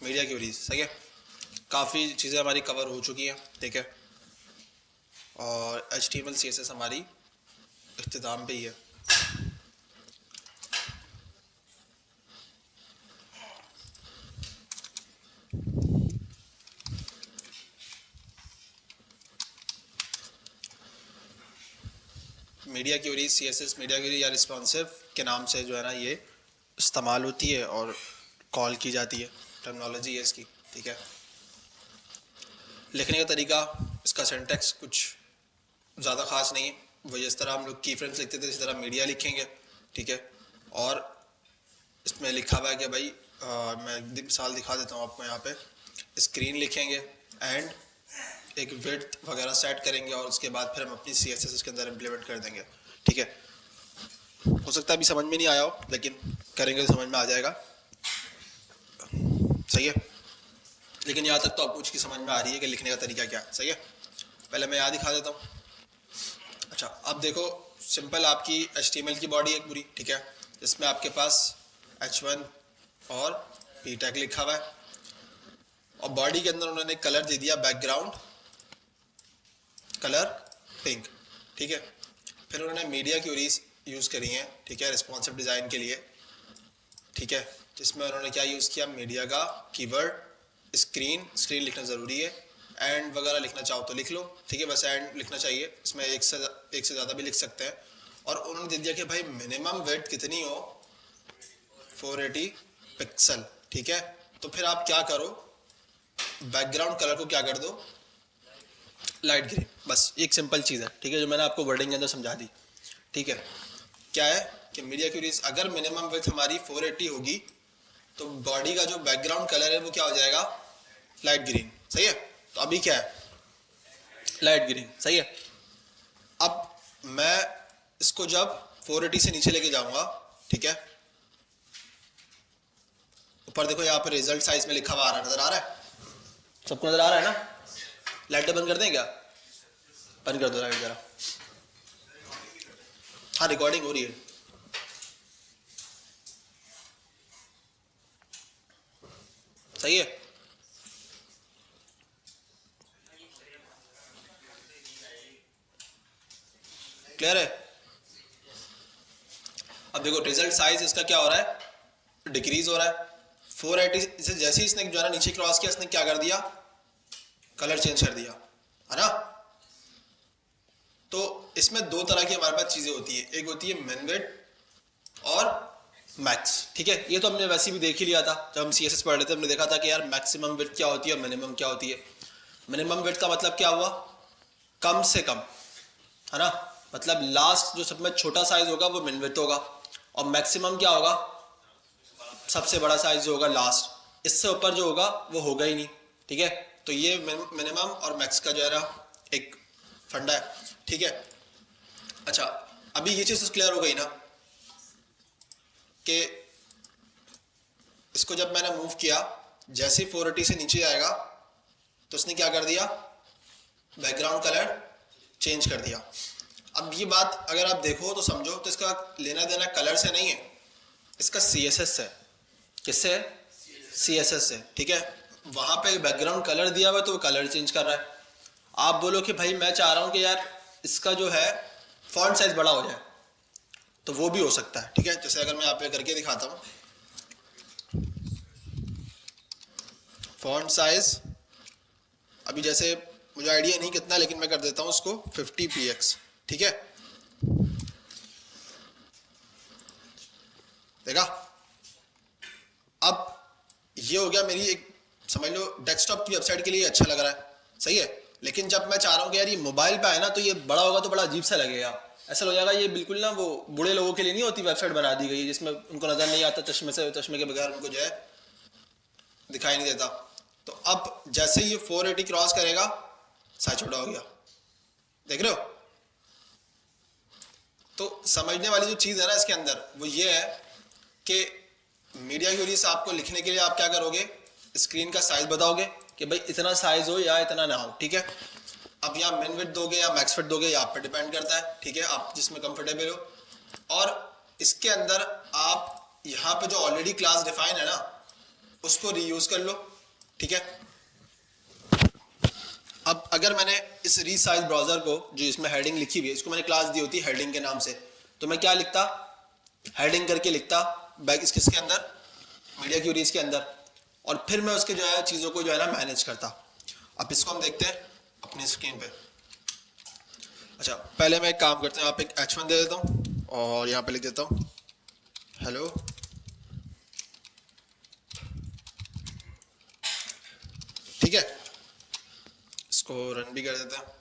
Media curies, सही है। काफ़ी चीज़ें हमारी कवर हो चुकी हैं, ठीक है। और HTML CSS हमारी इख्तिताम पे ही है। Media queries CSS media query या रिस्पॉन्सिव के नाम से जो है ना ये इस्तेमाल होती है और कॉल की जाती है, टर्मिनोलॉजी है इसकी, ठीक है। लिखने का तरीका, इसका सिंटैक्स कुछ ज़्यादा ख़ास नहीं है, वही इस तरह हम लोग की फ्रेम्स लिखते थे इसी तरह मीडिया लिखेंगे, ठीक है। और इसमें लिखा हुआ है कि भाई मैं मिसाल दिखा देता हूँ आपको। यहाँ पे स्क्रीन लिखेंगे एंड एक विड्थ वगैरह सेट करेंगे और उसके बाद फिर हम अपनी CSS इसके अंदर इम्प्लीमेंट कर देंगे, ठीक है। हो सकता है अभी समझ में नहीं आया हो, लेकिन करेंगे तो समझ में आ जाएगा, सही है। लेकिन यहाँ तक तो आपको कुछ की समझ में आ रही है कि लिखने का तरीका क्या है, सही है। पहले मैं यहाँ दिखा देता हूँ। अच्छा, अब देखो सिंपल आपकी HTML की बॉडी है पूरी, ठीक है। इसमें आपके पास H1 और p टैग लिखा हुआ है और बॉडी के अंदर उन्होंने कलर दे दिया बैकग्राउंड कलर पिंक, ठीक है। फिर उन्होंने मीडिया क्यूरीज यूज़ करी हैं, ठीक है, रिस्पॉन्सिव डिज़ाइन के लिए, ठीक है। जिसमें उन्होंने क्या यूज़ किया, मीडिया का कीवर्ड स्क्रीन लिखना ज़रूरी है, एंड वगैरह लिखना चाहो तो लिख लो, ठीक है। बस एंड लिखना चाहिए, इसमें एक से ज़्यादा भी लिख सकते हैं। और उन्होंने दे दिया कि भाई मिनिमम विड्थ कितनी हो, 480 पिक्सल, ठीक है। तो फिर आप क्या करो, बैकग्राउंड कलर को क्या कर दो, लाइट ग्रीन, बस एक सिंपल चीज़ है, ठीक है, जो मैंने आपको वर्डिंग के अंदर समझा दी, ठीक है। क्या है कि मीडिया क्यूरीज अगर मिनिमम विड्थ हमारी 480 होगी तो बॉडी का जो बैकग्राउंड कलर है वो क्या हो जाएगा, लाइट ग्रीन, सही है। तो अभी क्या है, लाइट ग्रीन, सही है। अब मैं इसको जब 480 से नीचे लेके जाऊंगा, ठीक है, ऊपर देखो यहाँ पर रिजल्ट साइज में लिखा हुआ आ रहा है, नजर आ रहा है सबको, नजर आ रहा है ना। लाइटें बंद कर दें क्या, बंद कर दो लाइट जरा। हाँ, रिकॉर्डिंग हो रही है। सही है, क्लियर है। अब देखो रिजल्ट साइज इसका क्या हो रहा है, डिक्रीज हो रहा है। 480 से जैसे ही इसने जो है नीचे क्रॉस किया, इसने क्या कर दिया, कलर चेंज कर दिया, है ना। तो इसमें दो तरह की हमारे पास चीजें होती है, एक होती है मिन विड्थ और मैक्स, ठीक है। ये तो हमने वैसे भी देख ही लिया था जब हम CSS पढ़ रहे थे, हमने देखा था कि यार मैक्सिमम विड्थ क्या होती है और मिनिमम क्या होती है। मिनिमम विड्थ का मतलब क्या हुआ, कम से कम, है ना, मतलब लास्ट जो सब में छोटा साइज होगा वो मिन विड्थ होगा, और मैक्सिमम क्या होगा, सबसे बड़ा साइज जो होगा लास्ट, इससे ऊपर जो होगा वो होगा ही नहीं, ठीक है। तो ये मिनिमम और मैक्स का जो है ना एक फंडा है, ठीक है। अच्छा, अभी ये चीज क्लियर हो गई ना कि इसको जब मैंने मूव किया, जैसे 480 से नीचे आएगा तो इसने क्या कर दिया, बैकग्राउंड कलर चेंज कर दिया। अब ये बात अगर आप देखो तो समझो, तो इसका लेना देना कलर से नहीं है, इसका CSS से। किससे, CSS से, ठीक है। वहां पे बैकग्राउंड कलर दिया हुआ है तो वो कलर चेंज कर रहा है। आप बोलो कि भाई मैं चाह रहा हूं कि यार इसका जो है फॉन्ट साइज बड़ा हो जाए, तो वो भी हो सकता है, ठीक है। जैसे अगर मैं यहाँ पे करके दिखाता हूँ, फॉन्ट साइज अभी जैसे मुझे आइडिया नहीं कितना, लेकिन मैं कर देता हूँ उसको 50px, ठीक है। देखा, अब ये हो गया मेरी एक, समझ लो डेस्कटॉप की वेबसाइट के लिए अच्छा लग रहा है, सही है। लेकिन जब मैं चाह रहा हूँ कि यार ये मोबाइल पे है ना, तो ये बड़ा होगा तो बड़ा अजीब सा लगेगा, ऐसा हो जाएगा ये बिल्कुल ना वो बूढ़े लोगों के लिए नहीं होती वेबसाइट बना दी गई जिसमें उनको नजर नहीं आता, चश्मे से, चश्मे के बगैर उनको जो है दिखाई नहीं देता। तो अब जैसे ये 480 क्रॉस करेगा, साइज छोटा हो गया, देख रहे हो। तो समझने वाली जो चीज है ना इसके अंदर वो ये है कि मीडिया क्यूरीज आपको लिखने के लिए आप क्या करोगे, स्क्रीन का साइज बताओगे कि भाई इतना साइज हो या इतना ना हो, ठीक है। अब यहाँ मिन विड्थ दोगे या मैक्स विड्थ दोगे, ये आप पे डिपेंड करता है, ठीक है, आप जिसमें कंफर्टेबल हो। और इसके अंदर आप यहाँ पे जो ऑलरेडी क्लास डिफाइन है ना, उसको रीयूज कर लो, ठीक है। अब अगर मैंने इस रीसाइज ब्राउजर को, जो इसमें हेडिंग लिखी हुई है, इसको मैंने क्लास दी होती हेडिंग के नाम से, तो मैं क्या लिखता, हेडिंग करके लिखता बैक इस किसके अंदर, मीडिया क्यूरीज के अंदर, और फिर मैं उसके जो है चीज़ों को जो है ना मैनेज करता। अब इसको हम देखते हैं अपनी स्क्रीन पे। अच्छा, पहले मैं एक काम करते हैं, यहाँ पे एक H1 दे देता हूँ और यहाँ पे लिख देता हूँ हेलो, ठीक है। इसको रन भी कर देते हैं।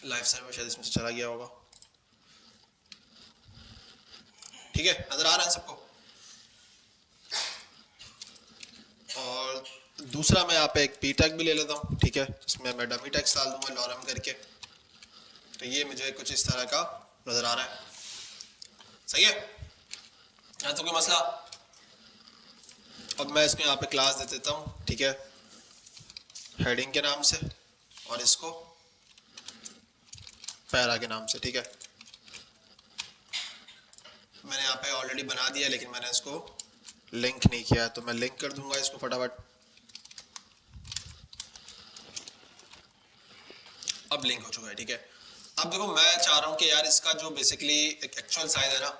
लाइफ सर्वर शायद इसमें से चला गया होगा, ठीक है, नजर आ रहा है सबको। और दूसरा मैं यहाँ पे एक पी टैग भी ले लेता हूँ, ठीक है, इसमें मैं डमी टैग्स डाल दूंगा लॉरम करके, तो ये मुझे कुछ इस तरह का नजर आ रहा है, सही है, यहाँ तो कोई मसला। अब मैं इसको यहाँ पे क्लास दे देता हूँ, ठीक है, हेडिंग के नाम से, और इसको पैरा के नाम से, ठीक है। मैंने यहाँ पे ऑलरेडी बना दिया, लेकिन मैंने इसको लिंक नहीं किया है, तो मैं लिंक कर दूंगा इसको फटाफट। अब लिंक हो चुका है, ठीक है। अब देखो, मैं चाह रहा हूँ कि यार इसका जो बेसिकली एक एक्चुअल साइज है ना,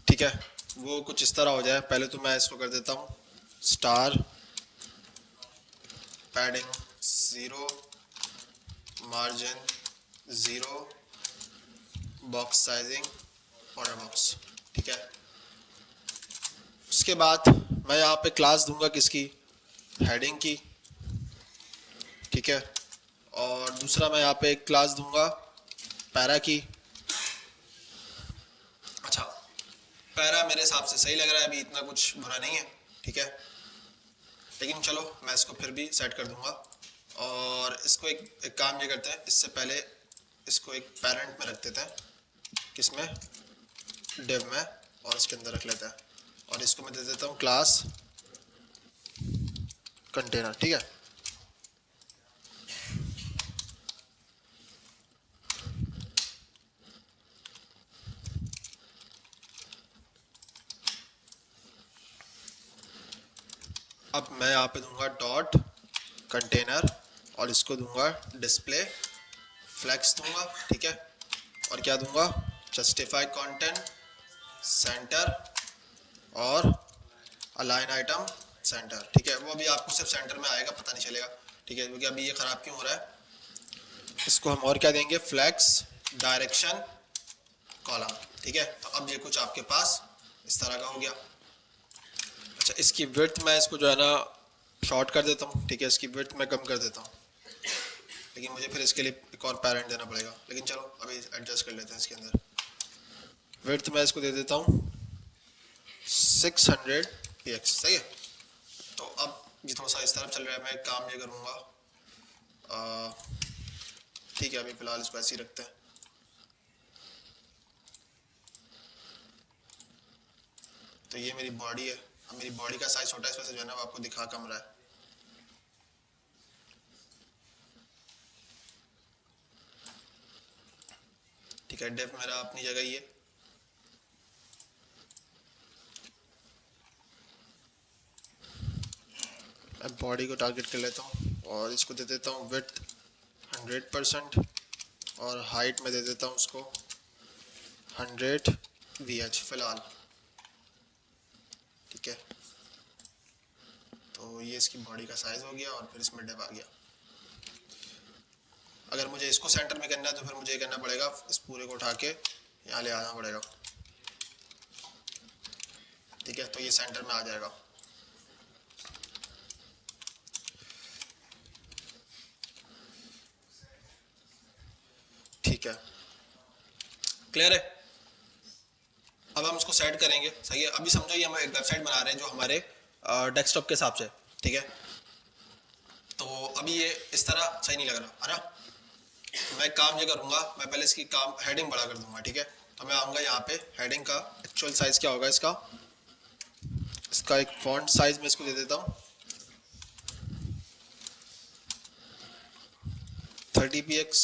ठीक है, वो कुछ इस तरह हो जाए। पहले तो मैं इसको कर देता हूँ star, padding 0, margin 0, box sizing border box, ठीक है। उसके बाद मैं यहाँ पे क्लास दूंगा किसकी, हेडिंग की, ठीक है, और दूसरा मैं यहाँ पे एक क्लास दूंगा पैरा की। अच्छा, पैरा मेरे हिसाब से सही लग रहा है, अभी इतना कुछ बुरा नहीं है, ठीक है, लेकिन चलो मैं इसको फिर भी सेट कर दूंगा। और इसको एक काम ये करते हैं, इससे पहले इसको एक पेरेंट में रख देते हैं, किसमें, डिव में, और इसके अंदर रख लेते हैं, और इसको मैं दे देता हूँ क्लास कंटेनर, ठीक है। अब मैं यहाँ पे दूंगा डॉट कंटेनर, और इसको दूंगा डिस्प्ले फ्लेक्स दूंगा, ठीक है, और क्या दूंगा, जस्टिफाई कंटेंट सेंटर और अलाइन आइटम सेंटर, ठीक है। वो अभी आपको सिर्फ सेंटर में आएगा, पता नहीं चलेगा, ठीक है, क्योंकि अभी ये ख़राब क्यों हो रहा है। इसको हम और क्या देंगे, फ्लेक्स डायरेक्शन कॉलम, ठीक है। तो अब ये कुछ आपके पास इस तरह का हो गया। अच्छा, इसकी विड्थ मैं इसको जो है ना शॉर्ट कर देता हूँ, ठीक है, इसकी विड्थ मैं कम कर देता हूँ, लेकिन मुझे फिर इसके लिए एक और पैरेंट देना पड़ेगा, लेकिन चलो अभी एडजस्ट कर लेते हैं। इसके अंदर विड्थ मैं इसको दे देता हूँ 600 px, सही है। तो अब ये थोड़ा सा इस तरफ चल रहा है, मैं एक काम ये करूँगा, ठीक है, अभी फ़िलहाल इसको ऐसे ही रखते हैं। तो ये मेरी बॉडी है, अब मेरी बॉडी का साइज छोटा है, इस वजह से जो है ना आपको दिखा कम रहा है। ठीक है, डेफ मेरा अपनी जगह ही है। मैं बॉडी को टारगेट कर लेता हूँ और इसको दे देता हूँ विड्थ 100% और हाइट में दे देता हूँ उसको 100 VH फ़िलहाल, ठीक है। तो ये इसकी बॉडी का साइज़ हो गया और फिर इसमें डेफ आ गया। अगर मुझे इसको सेंटर में करना है तो फिर मुझे करना पड़ेगा, इस पूरे को उठा के यहाँ ले आना पड़ेगा, ठीक है। तो ये सेंटर में आ जाएगा। ठीक है, क्लियर है। अब हम इसको सेट करेंगे, सही है। अभी समझो ये हम एक वेबसाइट बना रहे हैं जो हमारे डेस्कटॉप के हिसाब से, ठीक है। तो अभी ये इस तरह सही नहीं लग रहा है ना। तो मैं काम ये करूँगा, मैं पहले इसकी काम हेडिंग बड़ा कर दूंगा, ठीक है। तो मैं आऊँगा यहाँ पे, हेडिंग का एक्चुअल साइज़ क्या होगा इसका, इसका एक फॉन्ट साइज में इसको दे देता हूँ 30px।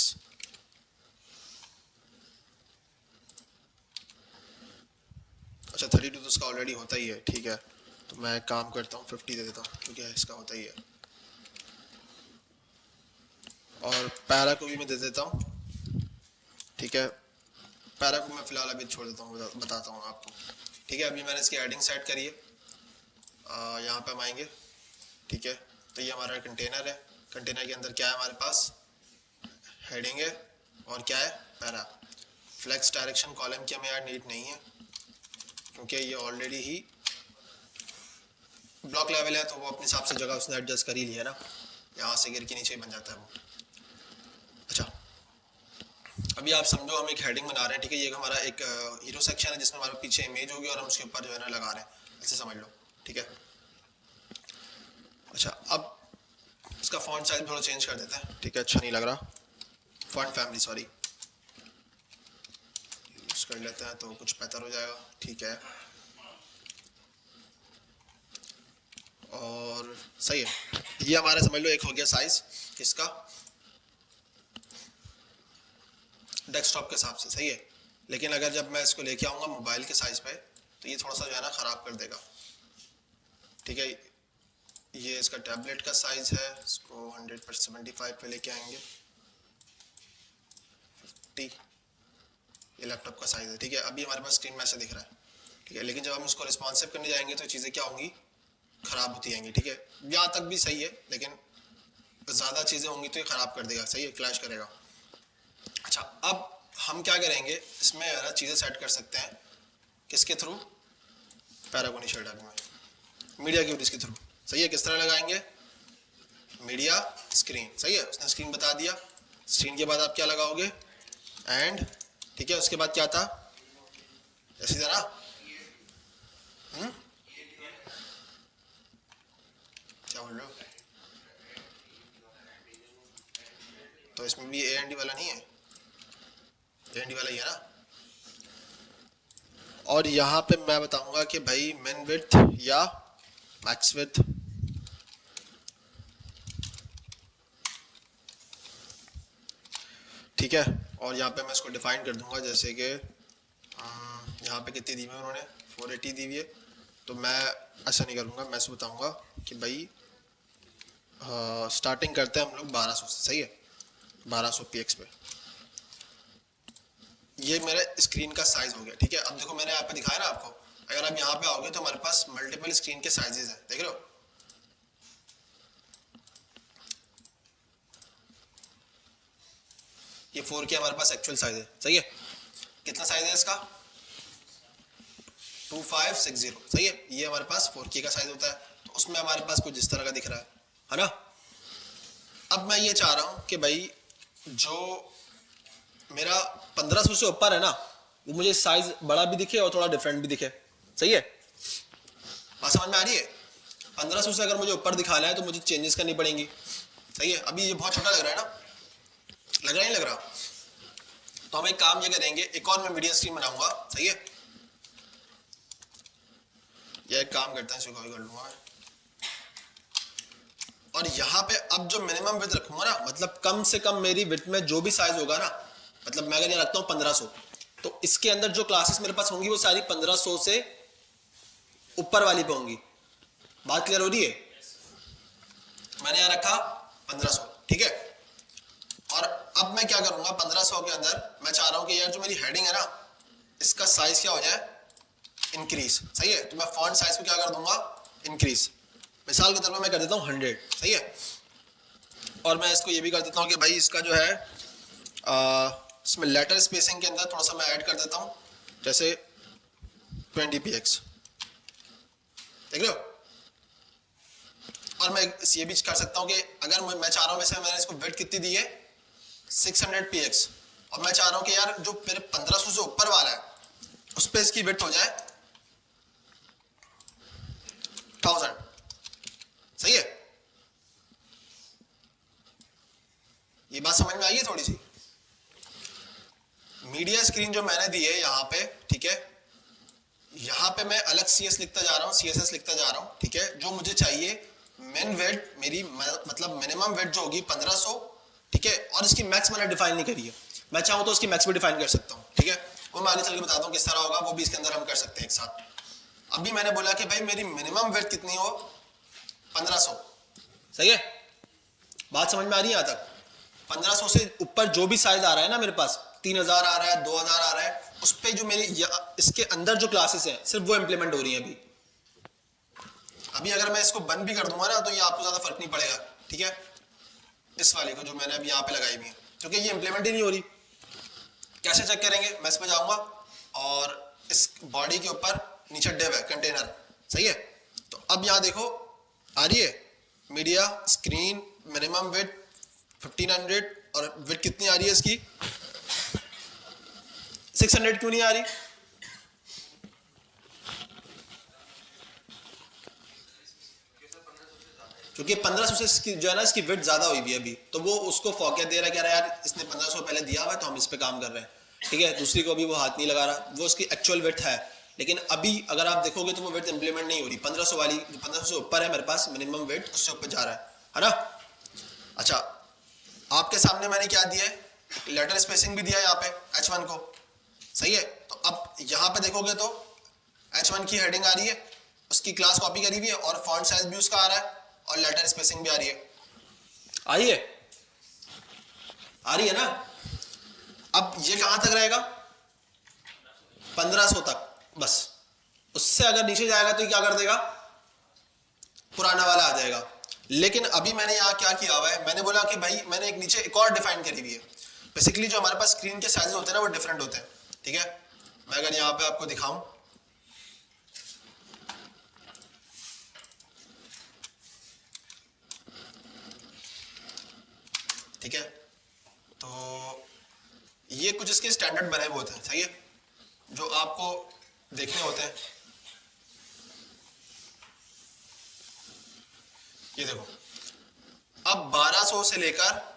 अच्छा 32 तो इसका ऑलरेडी होता ही है, ठीक है, तो मैं काम करता हूँ 50 दे देता हूँ क्योंकि इसका होता ही है। और पैरा को भी मैं दे देता हूँ, ठीक है, पैरा को मैं फिलहाल अभी छोड़ देता हूँ, बताता हूँ आपको, ठीक है। अभी मैंने इसकी हेडिंग सेट करी है, यहाँ पे हम आएंगे, ठीक है। तो ये हमारा कंटेनर है, कंटेनर के अंदर क्या है हमारे पास, हेडिंग है और क्या है, पैरा। फ्लेक्स डायरेक्शन कॉलम की हमें यार नीड नहीं है क्योंकि ये ऑलरेडी ही ब्लॉक लेवल है, तो वो अपने हिसाब से जगह उसने एडजस्ट कर ही लिया ना, यहाँ से गिर के नीचे बन जाता है वो। अच्छा अभी आप समझो हम एक हेडिंग बना रहे हैं, ठीक है, ये हमारा एक हीरो सेक्शन है जिसमें हमारे पीछे इमेज होगी और हम उसके ऊपर जो है ना लगा रहे हैं, ऐसे समझ लो, ठीक है। अच्छा अब इसका फॉन्ट साइज थोड़ा चेंज कर देते हैं, ठीक है, अच्छा नहीं लग रहा, फॉन्ट फैमिली सॉरी यूज कर लेते हैं तो कुछ बेहतर हो जाएगा, ठीक है। और सही है, ये हमारा समझ लो एक हो गया साइज इसका डेस्कटॉप के हिसाब से, सही है। लेकिन अगर जब मैं इसको लेके आऊँगा मोबाइल के साइज पे तो ये थोड़ा सा जो है ना ख़राब कर देगा, ठीक है। ये इसका टैबलेट का साइज है, इसको 100/75 पे लेके आएंगे, 50 ये लैपटॉप का साइज है, ठीक है। अभी हमारे पास स्क्रीन में ऐसे दिख रहा है, ठीक है, लेकिन जब हम इसको रिस्पॉन्सिव करने जाएंगे तो चीज़ें क्या होंगी, ख़राब होती जाएंगी, ठीक है। यहाँ तक भी सही है लेकिन ज़्यादा चीज़ें होंगी तो ये ख़राब कर देगा, सही है, क्लैश करेगा। अच्छा अब हम क्या करेंगे, इसमें है ना चीज़ें सेट कर सकते हैं किसके थ्रू, पैरागोनी शेडर में, मीडिया क्यूरीज के थ्रू, सही है। किस तरह लगाएंगे, मीडिया स्क्रीन, सही है, उसने स्क्रीन बता दिया, स्क्रीन के बाद आप क्या लगाओगे, एंड, ठीक है, उसके बाद क्या था, इसी तरह क्या बोल रहे हो, तो इसमें भी ए एंड डी वाला नहीं है, ए एंड डी वाला ही है ना। और यहाँ पे मैं बताऊंगा कि भाई मिन विड्थ या मैक्स विड्थ, ठीक है। और यहाँ पे मैं इसको डिफाइन कर दूंगा, जैसे कि यहाँ पे कितनी दी हुई है उन्होंने, 480 दी हुई है, तो मैं ऐसा नहीं करूँगा, मैं इसको बताऊँगा कि भाई स्टार्टिंग करते हैं हम लोग 1200 से, सही है, 1200 px पे। ये मेरा स्क्रीन का साइज हो गया, ठीक है। अब देखो मैंने यहाँ पे दिखाया ना आपको, अगर आप यहाँ पे आओगे तो हमारे पास मल्टीपल स्क्रीन के साइजेस हैं, देख रहे हो, ये 4K हमारे पास एक्चुअल साइज है, सही है। कितना साइज है इसका, 2560, सही है, ये हमारे पास 4K का साइज होता है, तो उसमें हमारे पास कुछ इस तरह का दिख रहा है ना। अब मैं ये चाह रहा हूँ कि भाई जो मेरा 1500 से ऊपर है ना, वो मुझे साइज बड़ा भी दिखे और थोड़ा डिफरेंट भी दिखे, सही है, बात समझ में आ रही है। 1500 से अगर मुझे ऊपर दिखाना है तो मुझे चेंजेस करनी पड़ेंगी, सही है। अभी ये बहुत छोटा लग रहा है ना, लग रहा नहीं लग रहा, तो हम एक काम ये करेंगे, एक और मैं मीडिया स्क्रीन बनाऊंगा, सही है। ये एक काम करते हैं, इसको कॉपी कर लूंगा मैं, और यहाँ पे अब जो मिनिमम विड्थ रखूंगा ना, मतलब कम से कम मेरी विड्थ में जो भी साइज होगा ना, मतलब मैं अगर ये रखता हूँ 1500, तो इसके अंदर जो क्लासेस मेरे पास होंगी वो सारी 1500 से ऊपर वाली पे होंगी, बात क्लियर हो रही है। मैंने यहाँ रखा 1500, ठीक है। और अब मैं क्या करूंगा, 1500 के अंदर मैं चाह रहा हूं कि यार जो मेरी हेडिंग है ना, इसका साइज क्या हो जाए, इंक्रीज, सही है। तो मैं फॉन्ट साइज को क्या कर दूंगा, इंक्रीज, मिसाल के तौर पे मैं कर देता हूँ 100, सही है। और मैं इसको ये भी कर देता हूँ कि भाई इसका जो है इसमें लेटर स्पेसिंग के अंदर थोड़ा सा मैं ऐड कर देता हूँ, जैसे 20px, देख रहे हो। और मैं ये भी कर सकता हूँ कि अगर मैं चाह रहा हूँ, वैसे मैंने इसको विड्थ कितनी दी है 600px, और मैं चाह रहा हूँ कि यार जो मेरे 1500 से ऊपर वाला है उस पे इसकी विड्थ हो जाए 1000, सही है। ये बात समझ में आई है थोड़ी सी। मीडिया स्क्रीन जो मैंने दी है यहाँ पे, ठीक है, यहाँ पे मैं अलग CS लिखता जा रहा हूँ, CSS लिखता जा रहा हूँ, ठीक है। जो मुझे चाहिए मिन विड्थ मेरी मतलब मिनिमम विड्थ जो होगी 1500, ठीक है। और इसकी मैक्स मैंने डिफाइन नहीं करी है, मैं चाहूँ तो उसकी मैक्स भी डिफाइन कर सकता हूँ, ठीक है। वो मैं आगे चल के बताता हूँ किस तरह होगा, वो भी इसके अंदर हम कर सकते हैं एक साथ। अभी मैंने बोला कि भाई मेरी मिनिमम विड्थ कितनी हो, 1500, सही है। बात समझ में आ रही है यहाँ तक? 1500 से ऊपर जो भी साइज आ रहा है ना मेरे पास, 3000 आ रहा है, 2000 आ रहा है, उस पे जो मेरी इसके अंदर जो क्लासेस हैं सिर्फ वो इंप्लीमेंट हो रही हैं अभी अगर मैं इसको बंद भी कर दूंगा ना तो ये आपको ज्यादा फर्क नहीं पड़ेगा, ठीक है। इस वाले को जो मैंने अभी यहाँ पे लगाई हुई है, क्योंकि ये इंप्लीमेंट ही नहीं हो रही। कैसे चेक करेंगे, मैं इस पे जाऊंगा और इस बॉडी के ऊपर नीचे डिव है कंटेनर, सही है। तो अब यहाँ देखो आ रही है मीडिया स्क्रीन मिनिमम विड्थ 1500 और विड्थ कितनी आ रही है इसकी 600, क्यों नहीं आ रही? क्योंकि 1500 से इसकी जो है ना इसकी विड्थ ज्यादा हुई हुई है अभी, तो वो उसको फोकस दे रहा है, कह रहा है यार इसने 1500 पहले दिया हुआ है तो हम इस पे काम कर रहे हैं, ठीक है। दूसरी को भी वो हाथ नहीं लगा रहा, वो उसकी एक्चुअल विड्थ है, लेकिन अभी अगर आप देखोगे तो वो विड्थ इंप्लीमेंट नहीं हो रही। 1500 वाली, 1500 से ऊपर है मेरे पास मिनिमम विड्थ, उससे ऊपर जा रहा है ना। अच्छा, आपके सामने मैंने क्या दिया है, लेटर स्पेसिंग भी दिया है यहाँ पे H1 को, सही है। तो अब यहाँ पे देखोगे तो H1 की हेडिंग आ रही है, उसकी क्लास कॉपी करी हुई है और फॉन्ट साइज भी उसका आ रहा है और लेटर स्पेसिंग भी आ रही है, आ रही है ना। अब ये कहां तक रहेगा, 1500 तक बस। उससे अगर नीचे जाएगा तो क्या कर देगा, पुराना वाला आ जाएगा। लेकिन अभी मैंने यहाँ क्या किया हुआ है, मैंने बोला कि भाई मैंने एक नीचे एक और डिफाइन करी हुई है। बेसिकली जो हमारे पास स्क्रीन के साइज होते हैं ना वो डिफरेंट होते हैं, ठीक है। मैं अगर यहाँ पे आपको दिखाऊं, ठीक है, तो ये कुछ इसके स्टैंडर्ड बने हुए होते हैं, सही है, जो आपको देखने होते हैं। ये देखो, अब 1200 से लेकर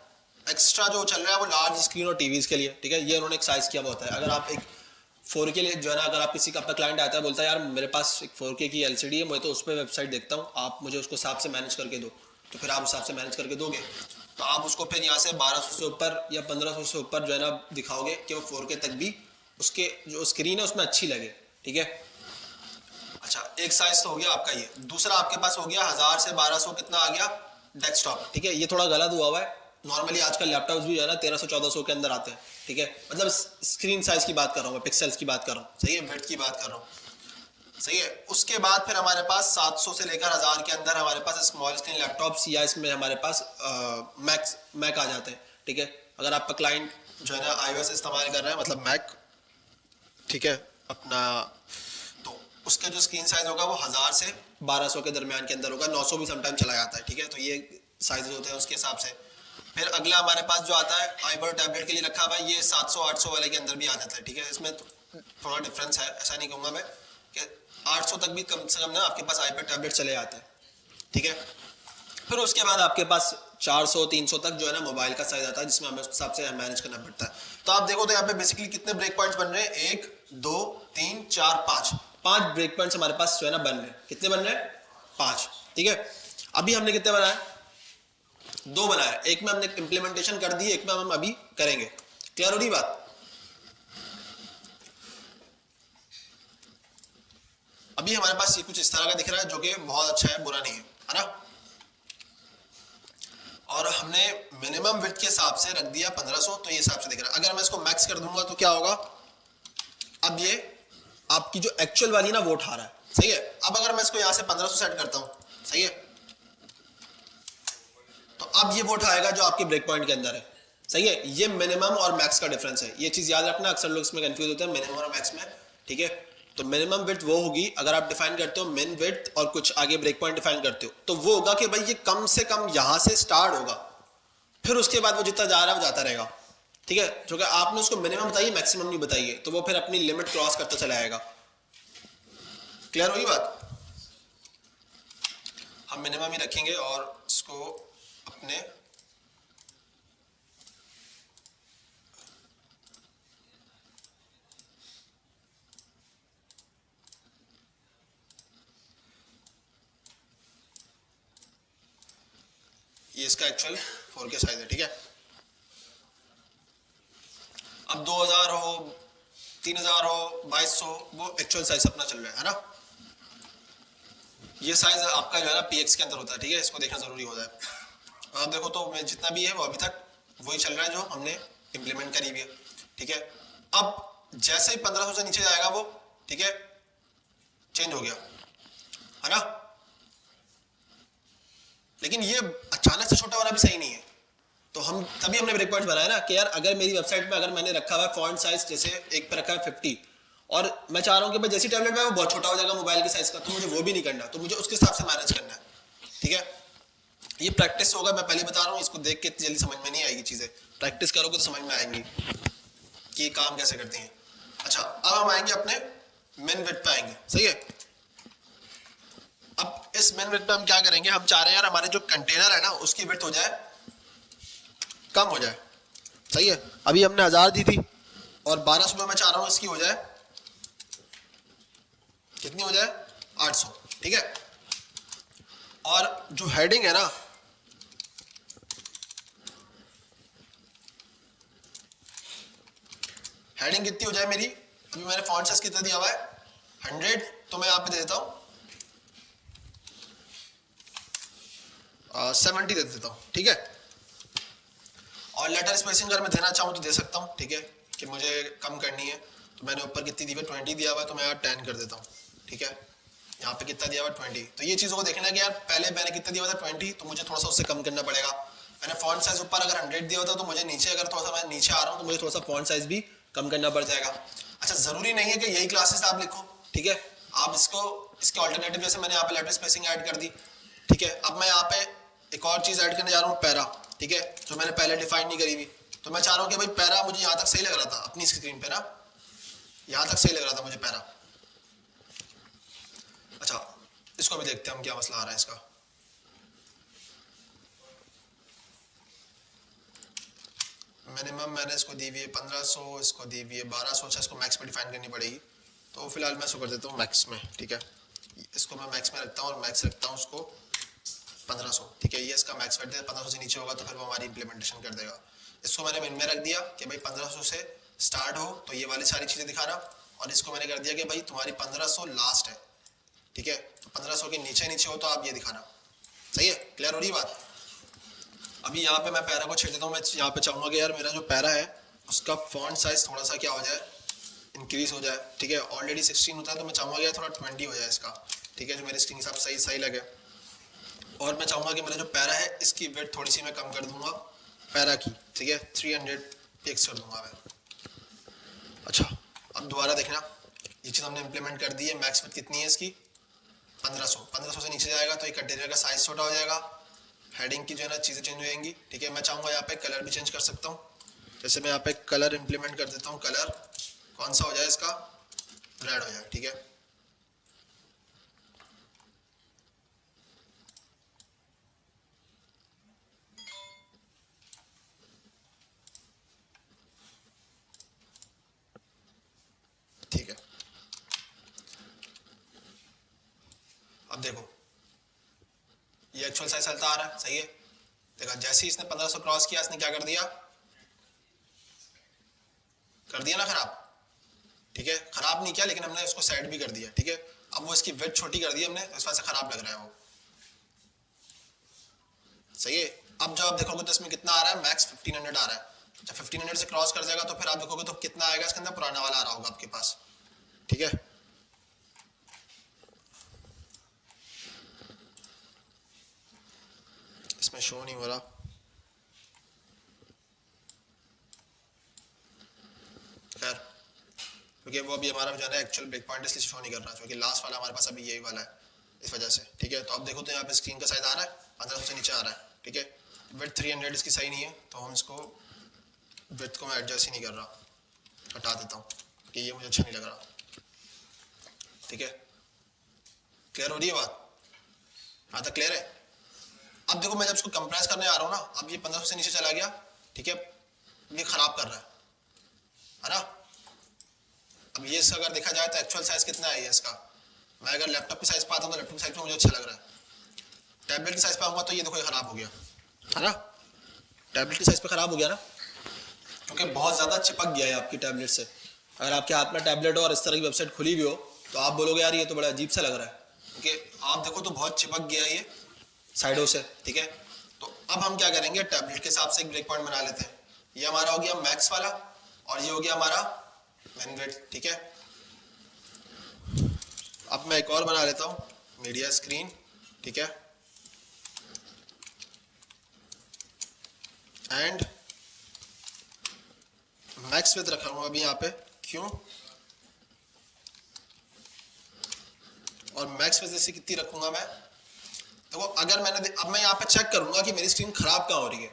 एक्स्ट्रा जो चल रहा है वो लार्ज स्क्रीन और टीवीज के लिए, ठीक है। ये उन्होंने एक साइज किया हुआ होता है। अगर आप एक 4K के लिए जो है ना, अगर आप किसी का आपका क्लाइंट आता है बोलता है यार मेरे पास एक 4K की LCD है, मैं तो उस पर वेबसाइट देखता हूँ, आप मुझे उसको हिसाब से मैनेज करके दो, तो फिर आप हिसाब से मैनेज करके दोगे, तो आप उसको फिर यहाँ से 1200 से ऊपर या 1500 से ऊपर जो है ना दिखाओगे कि वो 4K तक भी उसके जो स्क्रीन है उसमें अच्छी लगे, ठीक है। अच्छा, एक साइज तो हो गया आपका ये। दूसरा आपके पास हो गया 1000 से 1200, कितना आ गया, डेस्कटॉप, ठीक है। ये थोड़ा गलत हुआ है, नॉर्मली आजकल लैपटॉप्स भी जो है ना 1300-1400 के अंदर आते हैं, ठीक है। मतलब स्क्रीन साइज की बात कर रहा हूँ मैं, पिक्सल्स की बात कर रहा हूँ, सही है, विड्थ की बात कर रहा हूँ, सही है। उसके बाद फिर हमारे पास 700 से लेकर 1000 के अंदर हमारे पास स्मॉल स्क्रीन लैपटॉप्स या इसमें हमारे पास मैक आ जाते हैं, ठीक है। अगर आपका क्लाइंट जो है ना iOS इस्तेमाल कर रहा है, मतलब मैक, ठीक है अपना, तो उसका जो स्क्रीन साइज होगा वो 1000 से 1200 के दरमियान के अंदर होगा। 900 भी समटाइम चला जाता है, ठीक है। तो ये साइज होते हैं उसके हिसाब से। फिर अगला हमारे पास जो आता है आईबोर टैबलेट के लिए रखा हुआ है, ये 700-800 वाले के अंदर भी आ जाता है, ठीक है। इसमें थोड़ा डिफरेंस है, ऐसा नहीं कहूँगा मैं कि 800 तक भी कम से कम ना आपके पास आईपैड टैबलेट चले आते हैं, ठीक है। फिर उसके बाद आपके पास 400-300 तक जो है ना मोबाइल का साइज आता है, जिसमें हमें उस हिसाब से मैनेज करना पड़ता है। तो आप देखो तो यहाँ पे बेसिकली कितने ब्रेक पॉइंट्स बन रहे हैं, 1 2 3 4 5 ब्रेक पॉइंट्स हमारे पास जो है ना बन रहे हैं। कितने बन रहे हैं, 5, ठीक है। अभी हमने कितने बनाए, 2 बनाए, एक में हमने इंप्लीमेंटेशन कर दी, एक में हम अभी करेंगे। क्लियर हो रही बात? अभी हमारे पास ये कुछ इस तरह का दिख रहा है जो कि बहुत अच्छा है, बुरा नहीं है ना। और हमने मिनिमम विड्थ के हिसाब से रख दिया 1500, तो ये हिसाब से दिख रहा है। अगर मैं इसको मैक्स कर दूंगा तो क्या होगा, अब ये आपकी जो एक्चुअल वाली ना वो उठा रहा है, सही है। अब अगर मैं इसको यहाँ से 1500 सेट करता हूँ, सही है, तो अब ये वो उठाएगा जो आपके ब्रेक पॉइंट के अंदर है, सही है। ये मिनिमम और मैक्स का डिफरेंस है, ये चीज याद रखना, अक्सर लोग इसमें कंफ्यूज होते हैं मिनिमम और मैक्स में, ठीक है। तो मिनिमम विड्थ वो होगी, अगर आप डिफाइन करते हो मिन विड्थ और कुछ आगे ब्रेक पॉइंट डिफाइन करते हो, तो वो होगा कि भाई ये कम से कम यहां से स्टार्ट होगा, फिर उसके बाद वो जितना जा रहा है वो जाता रहेगा, ठीक है। जो कि आपने उसको मिनिमम बताइए, मैक्सिमम नहीं बताइए, तो वो फिर अपनी लिमिट क्रॉस करता चला आएगा। क्लियर होगी बात? हम मिनिमम ही रखेंगे और इसको अपने ये इसका एक्चुअल 4K साइज है, ठीक है। अब 2000 हो, 3000 हो, 2200, वो एक्चुअल साइज अपना चल रहा है ना। ये साइज आपका जो है ना PX के अंदर होता है, ठीक है, इसको देखना जरूरी होता है। आप देखो तो मैं जितना भी है वो अभी तक वही चल रहा है जो हमने इम्प्लीमेंट करी हुई है, ठीक है। अब जैसे ही 1500 से नीचे जाएगा वो, ठीक है, चेंज हो गया है ना। लेकिन ये अचानक से छोटा होना भी सही नहीं है, तो हम तभी हमने ब्रेक पॉइंट बनाया ना कि यार अगर मेरी वेबसाइट में अगर मैंने रखा हुआ है फॉन्ट साइज जैसे एक पे रखा है 50 और मैं चाह रहा हूँ कि भाई जैसी टैबलेट में वो बहुत छोटा हो जाएगा मोबाइल के साइज का, तो मुझे वो भी नहीं करना, तो मुझे उसके हिसाब से मैनेज करना है, ठीक है। ये प्रैक्टिस होगा, मैं पहले बता रहा हूँ, इसको देख के इतनी जल्दी समझ में नहीं आएगी चीज़ें, प्रैक्टिस करोगे तो समझ में आएंगी कि ये काम कैसे करती हैं। अच्छा, अब हम आएंगे अपने मेन विड्थ पे आएंगे, सही है। अब इस मेन विड्थ पे हम क्या करेंगे, हम चाह रहे हैं यार हमारे जो कंटेनर है ना उसकी विड्थ हो जाए, कम हो जाए, सही है। अभी हमने 1000 दी थी और 1200 में मैं चाह रहा हूँ इसकी हो जाए, कितनी हो जाए, 800, ठीक है। और जो हेडिंग है ना, हेडिंग कितनी हो जाए मेरी, अभी मैंने फॉन्ट साइज कितना दिया हुआ है 100, तो मैं यहाँ पे दे देता हूँ 70 दे देता हूँ, ठीक है। और लेटर स्पेसिंग अगर मैं देना चाहूँ तो दे सकता हूँ, ठीक है, कि मुझे कम करनी है, तो मैंने ऊपर कितनी दी है 20 दिया हुआ है, तो मैं यहाँ 10 कर देता हूँ, ठीक है। यहाँ पे कितना दिया हुआ 20, तो ये चीज़ों को देखना है कि यार पहले मैंने कितना दिया हुआ था 20, तो मुझे थोड़ा सा उससे कम करना पड़ेगा। मैंने फॉन्ट साइज ऊपर अगर 100 दिया होता तो मुझे नीचे अगर थोड़ा सा मैं नीचे आ रहा हूँ तो मुझे थोड़ा सा फॉन्ट साइज भी कम करना पड़ जाएगा। अच्छा, ज़रूरी नहीं है कि यही क्लासेस आप लिखो, ठीक है, आप इसको इसके ऑल्टरनेटिव, जैसे मैंने यहाँ पे लेटर स्पेसिंग ऐड कर दी, ठीक है। अब मैं यहाँ पे एक और चीज़ ऐड करने जा रहा हूँ, पैरा, ठीक है, जो मैंने पहले डिफाइन नहीं करी हुई, तो मैं चाह रहा हूँ कि भाई पैरा मुझे यहाँ तक सही लग रहा था अपनी स्क्रीन पे ना, यहाँ तक सही लग रहा था मुझे पैरा। अच्छा, इसको भी देखते हैं हम क्या मसला आ रहा है इसका। मिनिमम मैंने इसको दी हुई है 1500, इसको दी हुई है 1200। अच्छा, इसको मैक्स में डिफाइन करनी पड़ेगी, तो फिलहाल मैं इसको कर देता हूँ मैक्स में, ठीक है। इसको मैं मैक्स में रखता हूँ और मैक्स रखता हूँ उसको 1500, ठीक है। ये इसका मैक्स वेट है, 1500 से नीचे होगा तो फिर वो हमारी इंप्लीमेंटेशन कर देगा। इसको मैंने मिन में रख दिया कि भाई 1500 से स्टार्ट हो तो ये वाली सारी चीज़ें दिखाना, और इसको मैंने कर दिया कि भाई तुम्हारी 1500 लास्ट है, ठीक है, तो 1500 के नीचे नीचे हो तो आप ये दिखाना, सही है। क्लियर हो रही बात। अभी यहाँ पे मैं पैरा को छेड़ देता हूँ, मैं यहाँ पे चाहूँगा कि यार मेरा जो पैरा है उसका फॉन्ट साइज थोड़ा सा क्या हो जाए, इंक्रीज हो जाए, ठीक है। ऑलरेडी 16 होता है तो मैं चाहूँगा यार थोड़ा 20 हो जाए इसका, ठीक है, जो मेरे स्क्रीन के हिसाब से सही लगे। और मैं चाहूँगा कि मेरा जो पैरा है इसकी वेट थोड़ी सी मैं कम कर दूंगा पैरा की, ठीक है, 300 पिक्स कर दूंगा मैं। अच्छा, अब दोबारा देखना, ये चीज़ हमने इम्प्लीमेंट कर दी है। मैक्स वेट कितनी है इसकी, 1500 से नीचे जाएगा तो ये कंटेनर का साइज छोटा हो जाएगा, हेडिंग की जो है ना चीज़ें चेंज हो जाएंगी, ठीक है। मैं चाहूँगा यहाँ पे कलर भी चेंज कर सकता हूँ, जैसे मैं यहाँ पे कलर इम्प्लीमेंट कर देता हूँ, कलर कौन सा हो जाए इसका, रेड हो जाए, ठीक है। ठीक है, अब देखो ये एक्चुअल साइज चलता आ रहा है, सही है। देखा, जैसे ही इसने 1500 क्रॉस किया इसने क्या कर दिया ना खराब, ठीक है। खराब नहीं किया लेकिन हमने उसको सेट भी कर दिया, ठीक है। अब वो इसकी विड्थ छोटी कर दी हमने, इस वजह से खराब लग रहा है वो, सही है। अब जब आप देखोगे तो इसमें कितना आ रहा है, मैक्स 1500 आ रहा है। जब 1500 से क्रॉस कर जाएगा तो फिर आप देखोगे तो कितना आएगा इसके अंदर, पुराना वाला आ रहा होगा आपके पास, ठीक है। इसमें शो नहीं हो रहा, खैर, क्योंकि वो अभी हमारा जो है एक्चुअल ब्रेक पॉइंट इसलिए शो नहीं कर रहा, क्योंकि लास्ट वाला हमारे पास अभी यही वाला है, इस वजह से, ठीक है। तो अब देखो तो यहाँ पे स्क्रीन का साइज आ रहा है 1500 से नीचे आ रहा है, ठीक है। विड्थ 300 इसकी सही नहीं है, तो हम इसको विड्थ को मैं एडजस्ट ही नहीं कर रहा, हटा देता हूँ कि ये मुझे अच्छा नहीं लग रहा, ठीक है। क्लियर हो रही है बात, हाँ तक क्लियर है। अब देखो मैं जब इसको कंप्रेस करने आ रहा हूँ ना, अब ये 1500 से नीचे चला गया, ठीक है, ये खराब कर रहा है ना। अब ये अगर देखा जाए तो एक्चुअल साइज कितना है इसका, मैं अगर लैपटॉप की साइज पे आता हूँ तो लैपटॉप की साइज पे मुझे अच्छा लग रहा है, टैबलेट की साइज पे आऊँगा तो ये देखो ये खराब हो गया, है ना, टैबलेट की साइज पे ख़राब हो गया ना, क्योंकि बहुत ज़्यादा चिपक गया है आपकी टैबलेट से। अगर आपके हाथ में टैबलेट हो और इस तरह की वेबसाइट खुली हुई हो तो आप बोलोगे यार ये तो बड़ा अजीब सा लग रहा है, क्योंकि आप देखो तो बहुत चिपक गया है ये साइडों से, ठीक है। तो अब हम क्या करेंगे, टैबलेट के हिसाब से एक ब्रेक पॉइंट बना लेते हैं। ये हमारा हो गया मैक्स वाला और ये हो गया हमारा मेन ग्रिड, ठीक है। अब मैं एक और बना लेता हूँ, मीडिया स्क्रीन, ठीक है, एंड मैक्स विड्थ रखा हूँ अभी यहाँ पे, क्यों, और मैक्स विड्थ से कितनी रखूंगा मैं, देखो अगर मैंने अब मैं यहाँ पे चेक करूंगा कि मेरी स्क्रीन खराब कहाँ हो रही है,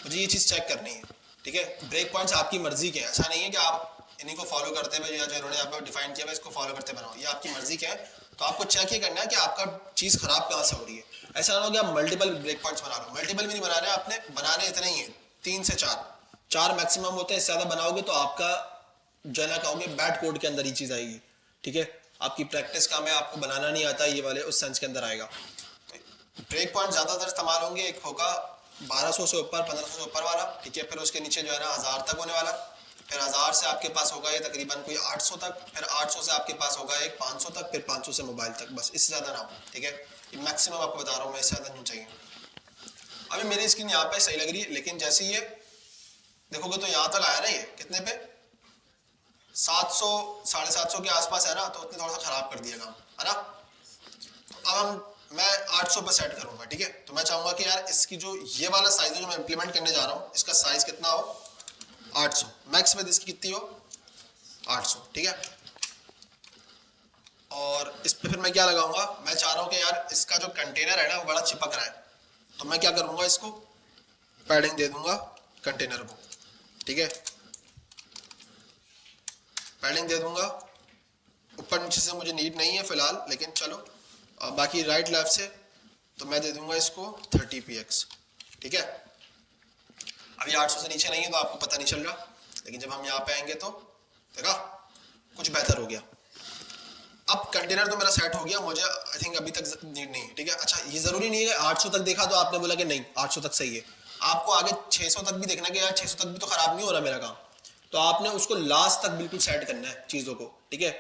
मुझे ये चीज़ चेक करनी है, ठीक है। ब्रेक पॉइंट्स आपकी मर्जी के हैं, ऐसा नहीं है कि आप इन्हीं को फॉलो करते हुए या जो इन्होंने यहाँ पे डिफाइन किया है इसको फॉलो करते बनाओ, ये आपकी मर्जी के हैं। तो आपको चेक ये करना है कि आपका चीज़ खराब कहाँ से हो रही है। ऐसा ना हो कि आप मल्टीपल ब्रेक पॉइंट्स बना लो, मल्टीपल भी नहीं बना रहे आपने, बनाने इतने ही है 3 से 4 मैक्सिमम होते हैं, इससे ज़्यादा बनाओगे तो आपका जो है ना कहोगे बैड कोड के अंदर ही चीज़ आएगी, ठीक है। आपकी प्रैक्टिस का में आपको बनाना नहीं आता, ये वाले उस सेंस के अंदर आएगा। ब्रेक पॉइंट ज़्यादातर इस्तेमाल होंगे, एक होगा 1200 से ऊपर 1500 से ऊपर वाला, ठीक है, फिर उसके नीचे जो है ना 1000 तक होने वाला, फिर 1000 से आपके पास होगा ये तकरीबन कोई 800 तक, फिर 800 से आपके पास होगा एक 500 तक, फिर 500 से मोबाइल तक, बस इससे ज़्यादा ना हो, ठीक है। ये मैक्सिमम आपको बता रहा हूँ मैं, इससे ज़्यादा नहीं चाहिए। अभी मेरी स्क्रीन यहाँ पे सही लग रही है, लेकिन जैसे ये देखोगे तो यहाँ तक आया ना, ये कितने पे 700 750 के आसपास है ना, तो उसने थोड़ा सा ख़राब कर दिया काम, है ना। तो अब मैं 800 पर सेट करूँगा, ठीक है। तो मैं चाहूँगा कि यार इसकी जो ये वाला साइज है जो मैं इंप्लीमेंट करने जा रहा हूँ, इसका साइज कितना हो 800, मैक्स विड्थ इसकी कितनी हो 800, ठीक है। और इस पे फिर मैं क्या लगाऊंगा, मैं चाह रहा हूँ कि यार इसका जो कंटेनर है ना वो बड़ा चिपक रहा है, तो मैं क्या करूँगा, इसको पैडिंग दे दूंगा कंटेनर को, ठीक है, पैडिंग दे दूंगा। ऊपर नीचे से मुझे नीड नहीं है फिलहाल, लेकिन चलो बाकी राइट लेफ्ट से तो मैं दे दूंगा इसको 30px, ठीक है। अभी 800 से नीचे नहीं है तो आपको पता नहीं चल रहा, लेकिन जब हम यहाँ पे आएंगे तो देखा कुछ बेहतर हो गया। अब कंटेनर तो मेरा सेट हो गया, मुझे आई थिंक अभी तक नीड नहीं है, ठीक है। अच्छा ये जरूरी नहीं है 800 तक देखा तो आपने बोला कि नहीं 800 तक सही है, आपको आगे 600 तक भी देखना कि यार 600 तक भी तो खराब नहीं हो रहा मेरा काम, तो आपने उसको लास्ट तक बिल्कुल सेट करना है चीज़ों को, ठीक है।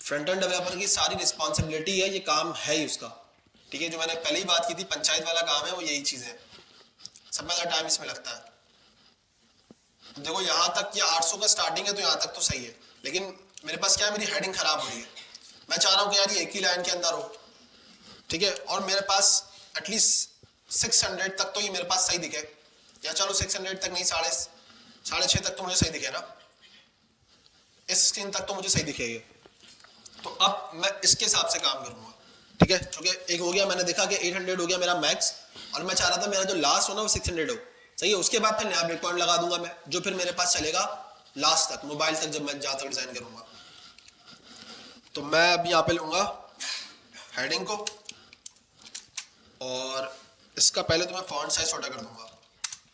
फ्रंट एंड डेवलपर की सारी रिस्पॉन्सिबिलिटी है, ये काम है ही उसका, ठीक है। जो मैंने पहले ही बात की थी पंचायत वाला काम है, वो यही चीज़ है, सब ज़्यादा टाइम इसमें लगता है। देखो यहाँ तक ये 800 का स्टार्टिंग है तो यहाँ तक तो सही है, लेकिन मेरे पास क्या है, मेरी हेडिंग खराब हो रही है, मैं चाह रहा हूँ कि यार ये एक ही लाइन के अंदर हो, ठीक है। और मेरे पास एटलीस्ट 600 तक तो ये मेरे पास सही दिखे, या चलो 600 तक नहीं, 6.5 तक तो मुझे सही दिखे ना, इस स्क्रीन तक तो मुझे सही दिखेगी। तो अब मैं इसके हिसाब से काम करूँगा, ठीक है। क्योंकि एक हो गया मैंने देखा कि 800 हो गया मेरा मैक्स, और मैं चाह रहा था मेरा जो लास्ट हो ना वो 600 हो, सही है। उसके बाद फिर नया ब्रेक पॉइंट लगा दूंगा मैं, जो फिर मेरे पास चलेगा लास्ट तक, मोबाइल तक, जब मैं जहाँ तक डिज़ाइन करूँगा। तो मैं अब यहाँ पे लूँगा हेडिंग को, और इसका पहले तो मैं फॉन्ट साइज छोटा कर दूंगा,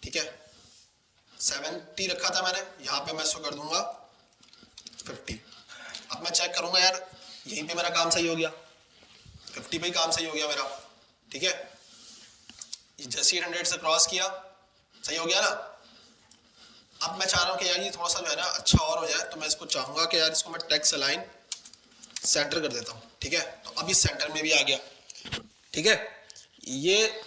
ठीक है। 70 रखा था मैंने, यहाँ पे मैं इसको कर दूंगा 50। अब मैं चेक करूँगा यार यहीं पे मेरा काम सही हो गया, 50 पे ही काम सही हो गया मेरा, ठीक है। जैसे 800 से क्रॉस किया सही हो गया ना। अब मैं चाह रहा हूँ कि यार ये थोड़ा सा जो है ना अच्छा और हो जाए, तो मैं इसको चाहूँगा कि यार इसको मैं टेक्स्ट अलाइन सेंटर कर देता हूँ, ठीक है। तो अब इस सेंटर में भी आ गया, ठीक है। ये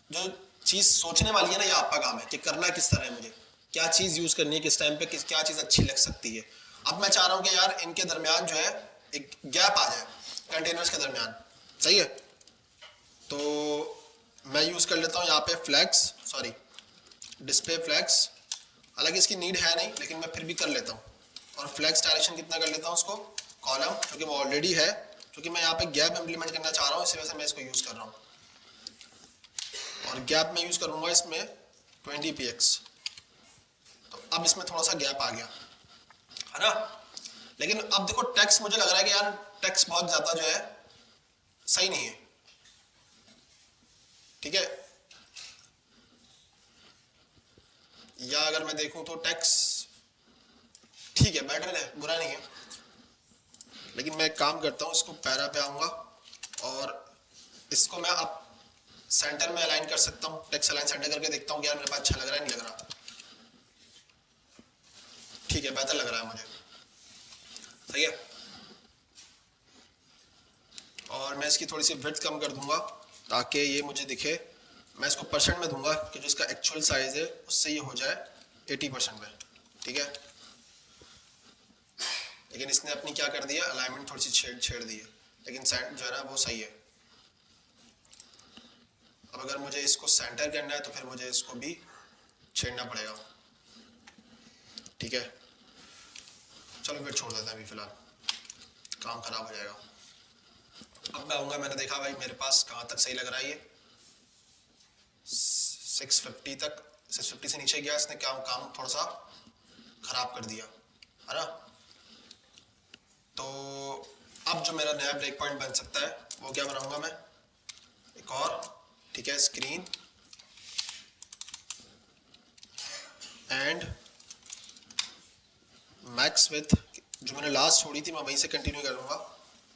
जो चीज़ सोचने वाली है ना, ये आपका काम है कि करना किस तरह है, मुझे क्या चीज़ यूज़ करनी है, किस टाइम पे क्या चीज़ अच्छी लग सकती है। अब मैं चाह रहा हूँ कि यार इनके दरमियान जो है एक गैप आ जाए, कंटेनर्स के दरमियान, सही है। तो मैं यूज़ कर लेता हूँ यहाँ पे फ्लैग्स, सॉरी डिस्प्ले फ्लैग्स, हालांकि इसकी नीड है नहीं लेकिन मैं फिर भी कर लेता हूँ। और फ्लैग्स डायरेक्शन कितना कर लेता हूँ उसको, कॉलम, क्योंकि वो ऑलरेडी है, क्योंकि मैं यहाँ पे गैप इंप्लीमेंट करना चाह रहा हूँ, इसी वजह से मैं इसको यूज़ कर रहा हूँ। और गैप में यूज़ करूँगा इसमें 20px। तो अब इसमें थोड़ा सा गैप आ गया, है ना। लेकिन अब देखो टेक्स्ट, मुझे लग रहा है कि यार टेक्स्ट बहुत ज़्यादा जो है सही नहीं है, ठीक है। या अगर मैं देखूं तो टेक्स्ट ठीक है, बेटर है, बुरा नहीं है। लेकिन मैं एक काम करता हूं, इसको पैरा पे आऊंगा और इसको मैं अब सेंटर में अलाइन कर सकता हूँ, टेक्स्ट अलाइन सेंटर करके देखता हूँ कि यार मेरे पास अच्छा लग रहा है नहीं लग रहा। ठीक है, बेहतर लग रहा है मुझे, सही है। और मैं इसकी थोड़ी सी विड्थ कम कर दूंगा ताकि ये मुझे दिखे। मैं इसको परसेंट में दूंगा कि जो इसका एक्चुअल साइज है उससे ये हो जाए 80% में, ठीक है। लेकिन इसने अपनी क्या कर दिया, अलाइनमेंट थोड़ी सी छेड़ दी है, लेकिन सेंट जो है ना वो सही है। अब अगर मुझे इसको सेंटर करना है तो फिर मुझे इसको भी छेड़ना पड़ेगा, ठीक है। चलो फिर छोड़ देते हैं अभी फिलहाल, काम खराब हो जाएगा। अब मैं आऊँगा, मैंने देखा भाई मेरे पास कहाँ तक सही लग रहा है ये 650 तक, 650 से नीचे गया, इसने काम थोड़ा सा खराब कर दिया, है ना। तो अब जो मेरा नया ब्रेक पॉइंट बन सकता है वो क्या बनाऊंगा मैं, एक और, ठीक है, स्क्रीन एंड मैक्स विथ, जो मैंने लास्ट छोड़ी थी मैं वहीं से कंटिन्यू करूंगा,